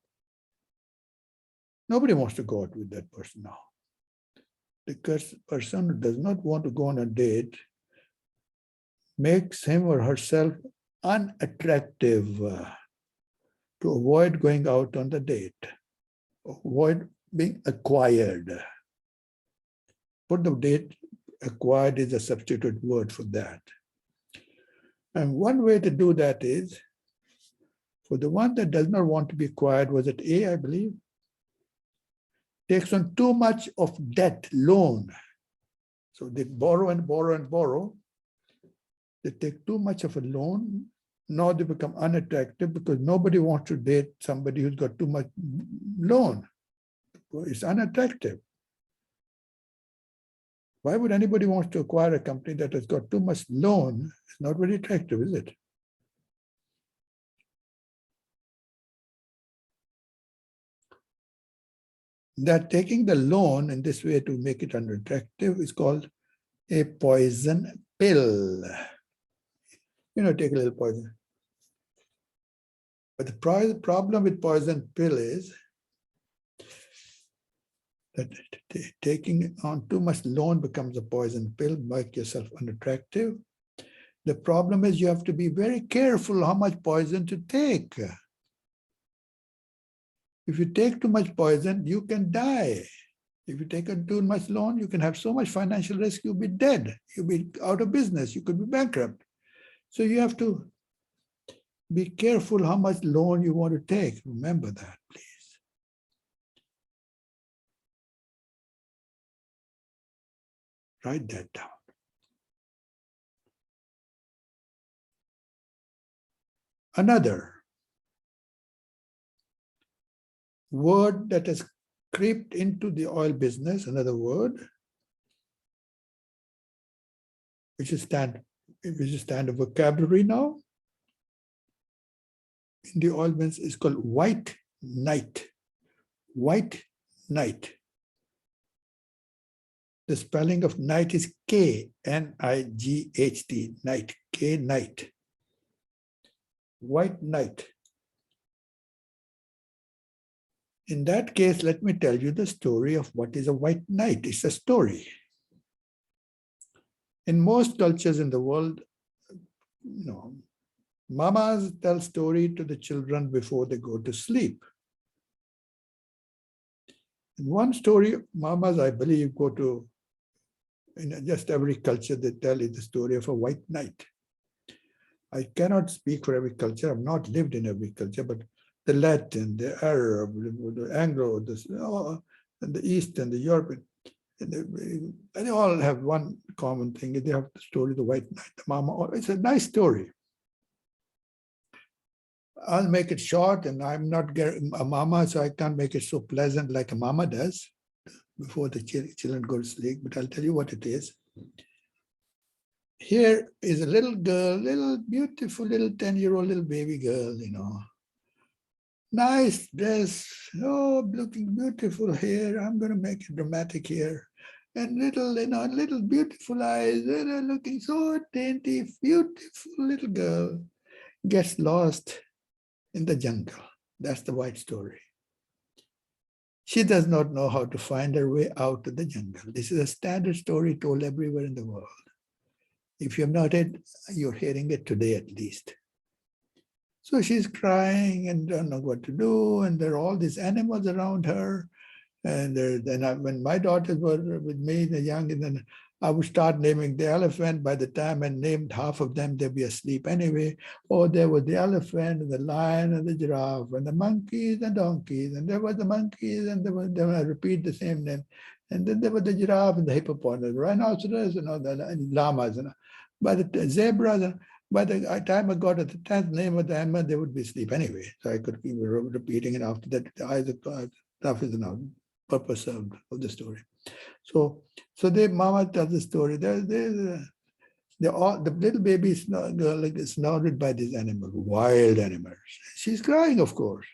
Nobody wants to go out with that person now. The person who does not want to go on a date makes him or herself unattractive to avoid going out on the date, avoid being acquired. Put the date, acquired is a substitute word for that. And one way to do that is For the one that does not want to be acquired, was it A, I believe, takes on too much of debt, loan. So they borrow and borrow and borrow. They take too much of a loan. Now they become unattractive because nobody wants to date somebody who's got too much loan. It's unattractive. Why would anybody want to acquire a company that has got too much loan? It's not very attractive, is it? That taking the loan in this way to make it unattractive is called a poison pill. Take a little poison. But the problem with poison pill is that taking on too much loan becomes a poison pill, make yourself unattractive. The problem is you have to be very careful how much poison to take. If you take too much poison, you can die. If you take too much loan, you can have so much financial risk, you'll be dead. You'll be out of business. You could be bankrupt. So you have to be careful how much loan you want to take. Remember that, please. Write that down. Another word that has crept into the oil business, another word, which is standard vocabulary now in the oil business, is called white knight. White knight. The spelling of knight is K-N-I-G-H-T, knight, K-knight. White knight. In that case, let me tell you the story of what is a white knight. It's a story. In most cultures in the world, mamas tell story to the children before they go to sleep. In one story, mamas, I believe, go to, in just every culture, they tell you the story of a white knight. I cannot speak for every culture. I've not lived in every culture, but the Latin, the Arab, the Anglo, and the East and the European, they all have one common thing. They have the story of the white knight, the mama. It's a nice story. I'll make it short, and I'm not a mama, so I can't make it so pleasant like a mama does before the children go to sleep, but I'll tell you what it is. Here is a little girl, beautiful little 10-year-old little baby girl, Nice dress, looking beautiful hair. I'm going to make it dramatic here. And little beautiful eyes, looking so dainty, beautiful little girl gets lost in the jungle. That's the white story. She does not know how to find her way out of the jungle. This is a standard story told everywhere in the world. If you have not heard, you're hearing it today at least. So she's crying and don't know what to do, and there are all these animals around her. And when my daughters were with me, the young, and then I would start naming the elephant. By the time I named half of them, they'd be asleep anyway. Oh, there was the elephant and the lion and the giraffe and the monkeys and donkeys, and there was the monkeys, and then I repeat the same name. And then there was the giraffe and the hippopotamus, rhinoceros, and all that, and llamas, and by the zebras. And by the time I got to the 10th name of the animal, they would be asleep anyway. So I could keep repeating, and after that, enough is enough. Purpose of the story. So the mama tells the story. The little baby is snorted by these animals, wild animals. She's crying, of course.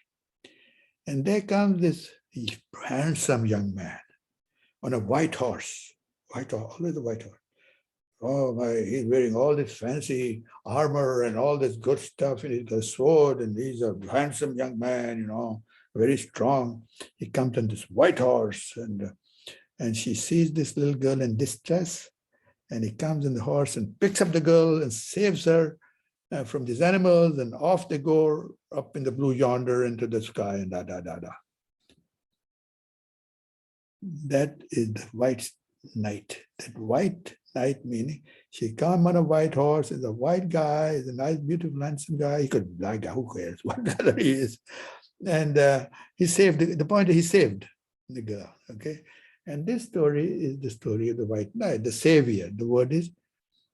And there comes this handsome young man on a white horse. Always a white horse. Oh my, he's wearing all this fancy armor and all this good stuff, and he's got a sword, and he's a handsome young man, very strong. He comes on this white horse, and she sees this little girl in distress, and he comes on the horse and picks up the girl and saves her from these animals, and off they go up in the blue yonder into the sky, and da. That is the white knight. That white knight meaning she come on a white horse, is a white guy, is a nice, beautiful, handsome guy. He could be black guy, who cares what color he is. And he saved, the point is he saved the girl, okay? And this story is the story of the white knight, the savior. The word is,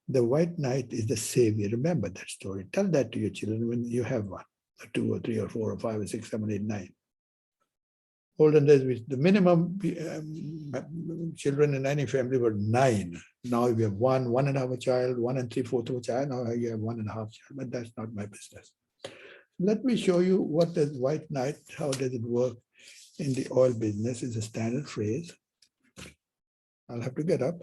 the white knight is the savior. Remember that story. Tell that to your children when you have one, or two, or three, or four, or five, or six, 7, 8, 9. Olden days, the minimum children in any family were 9. Now we have 1, 1.5 a child, 1 3/4 of a child. Now you have 1.5 child, but that's not my business. Let me show you what does white knight, how does it work in the oil business. Is a standard phrase. I'll have to get up.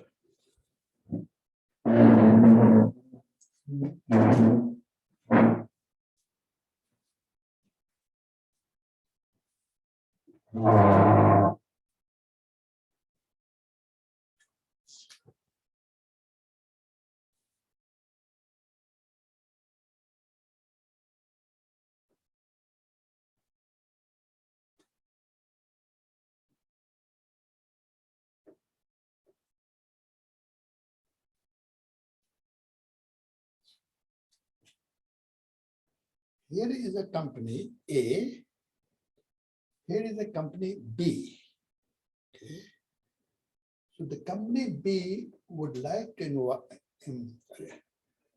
Here is a company A. Here is a company B. Okay. So the company B would like to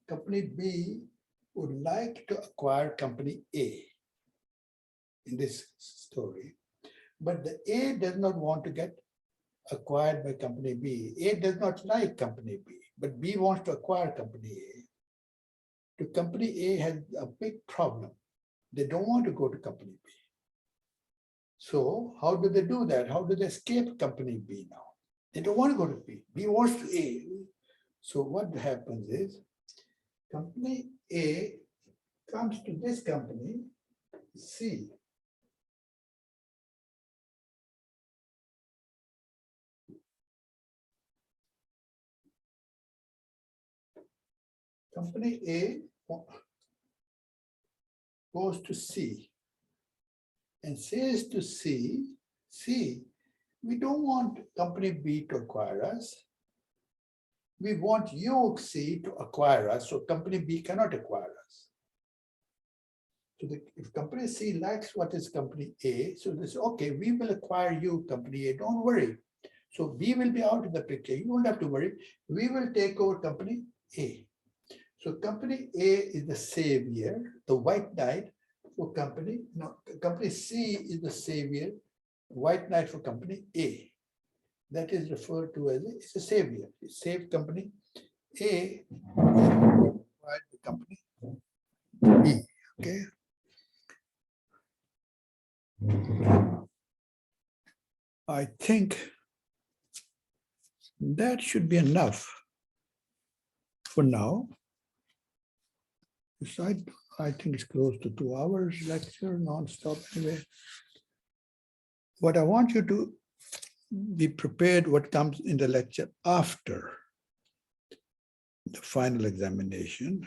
company B would like to acquire company A in this story, but the A does not want to get acquired by company B. A does not like company B, but B wants to acquire company A. The company A has a big problem. They don't want to go to company B. So how do they do that? How do they escape company B now? They don't want to go to B. B wants to A. So what happens is company A comes to this company C. Company A goes to C and says to C, we don't want company B to acquire us. We want you, C, to acquire us, so company B cannot acquire us. So if company C likes what is company A, so they say, okay, we will acquire you, company A, don't worry. So B will be out of the picture. You don't have to worry. We will take over company A. So company A is the savior, the white knight for company. No, company C is the savior, white knight for company A. That is referred to as it's a savior. It saved company A, while the company B. Okay. I think that should be enough for now. I think it's close to 2 hours lecture, non-stop anyway. What I want you to be prepared what comes in the lecture after the final examination.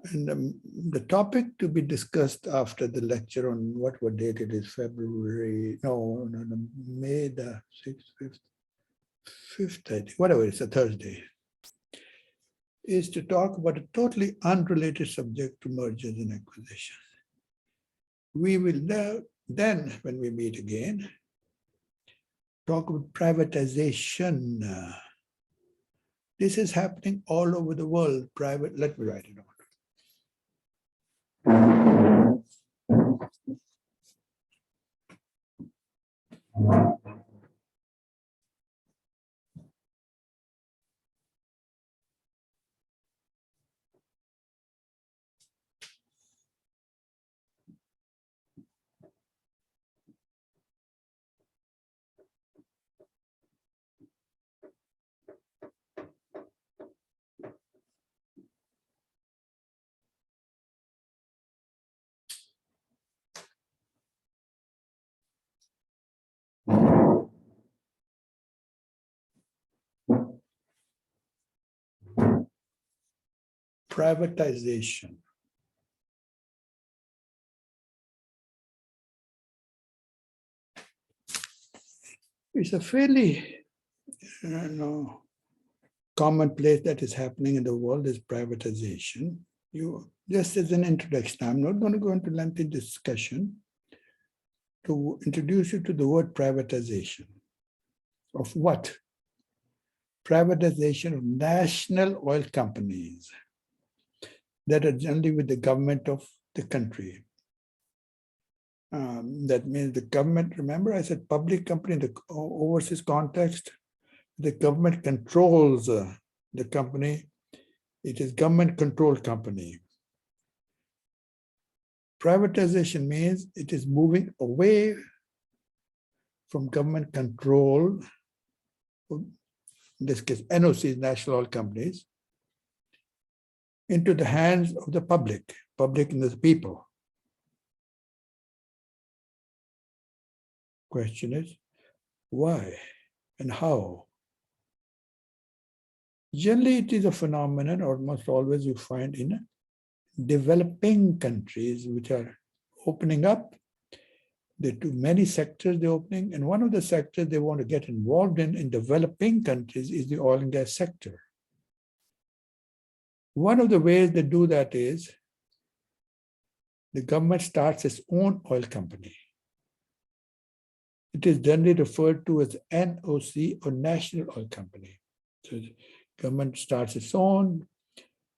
And the topic to be discussed after the lecture on what date it is, February, no, May the 6th, 5th, I think, whatever, it's a Thursday, is to talk about a totally unrelated subject to mergers and acquisitions. We will then, when we meet again, talk about privatization. This is happening all over the world. Let me write it down. Privatization. It's a fairly commonplace that is happening in the world is privatization. Just as an introduction, I'm not going to go into lengthy discussion to introduce you to the word privatization. Of what? Privatization of national oil companies that are generally with the government of the country. That means the government, remember I said public company in the overseas context, the government controls the company. It is government-controlled company. Privatization means it is moving away from government control, in this case, NOCs, national oil companies, into the hands of the public and the people. Question is, why and how? Generally, it is a phenomenon almost always you find in developing countries which are opening up. There are too many sectors they're opening, and one of the sectors they want to get involved in developing countries is the oil and gas sector. One of the ways they do that is the government starts its own oil company. It is generally referred to as NOC or National Oil Company. So the government starts its own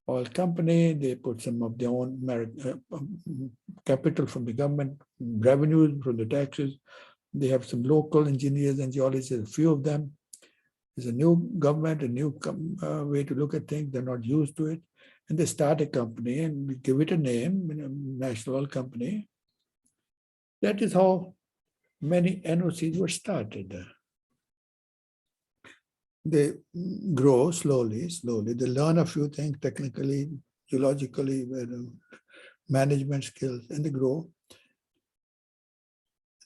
oil company, they put some of their own capital from the government, revenues from the taxes. They have some local engineers and geologists, a few of them. There's a new government, a new way to look at things. They're not used to it. And they start a company and we give it a name, National Oil Company. That is how many NOCs were started. They grow slowly. They learn a few things technically, geologically, management skills, and they grow.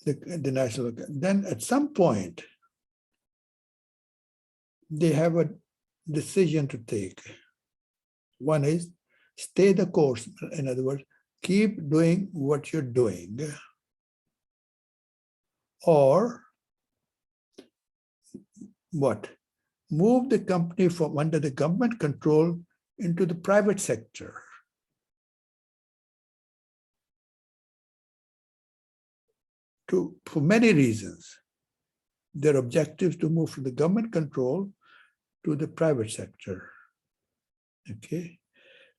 The national. Then at some point, they have a decision to take. One is stay the course. In other words, keep doing what you're doing. Or what? Move the company from under the government control into the private sector. For many reasons. Their objective is to move from the government control to the private sector. Okay,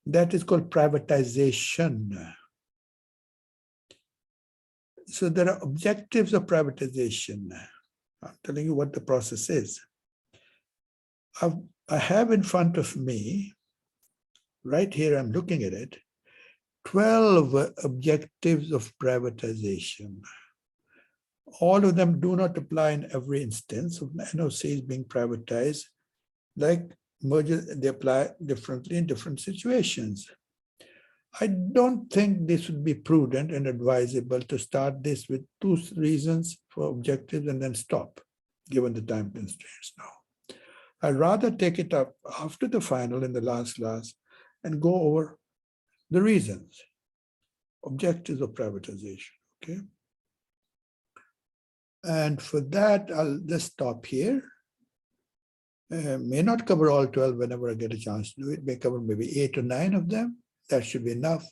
that is called privatization. So there are objectives of privatization. I'm telling you what the process is. I have in front of me, right here, I'm looking at it, 12 objectives of privatization. All of them do not apply in every instance of NOCs being privatized. Like mergers, they apply differently in different situations. I don't think this would be prudent and advisable to start this with 2 reasons for objectives and then stop, given the time constraints now. I'd rather take it up after the final in the last class and go over the reasons, objectives of privatization, okay? And for that, I'll just stop here. May not cover all 12 whenever I get a chance to do it. May cover maybe 8 or 9 of them. That should be enough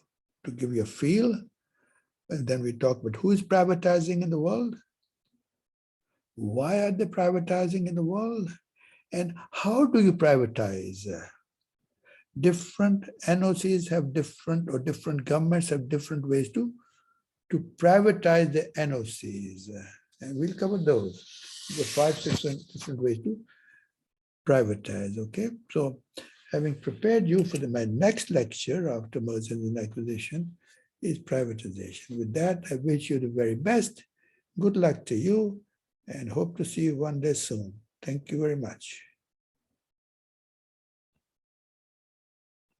to give you a feel. And then we talk about who is privatizing in the world, why are they privatizing in the world, and how do you privatize? Different NOCs have different, or different governments have different ways to privatize the NOCs. And we'll cover those. The 5, 6 different ways to privatize, okay? So having prepared you for my next lecture after mergers and acquisition is privatization. With that, I wish you the very best. Good luck to you and hope to see you one day soon. Thank you very much.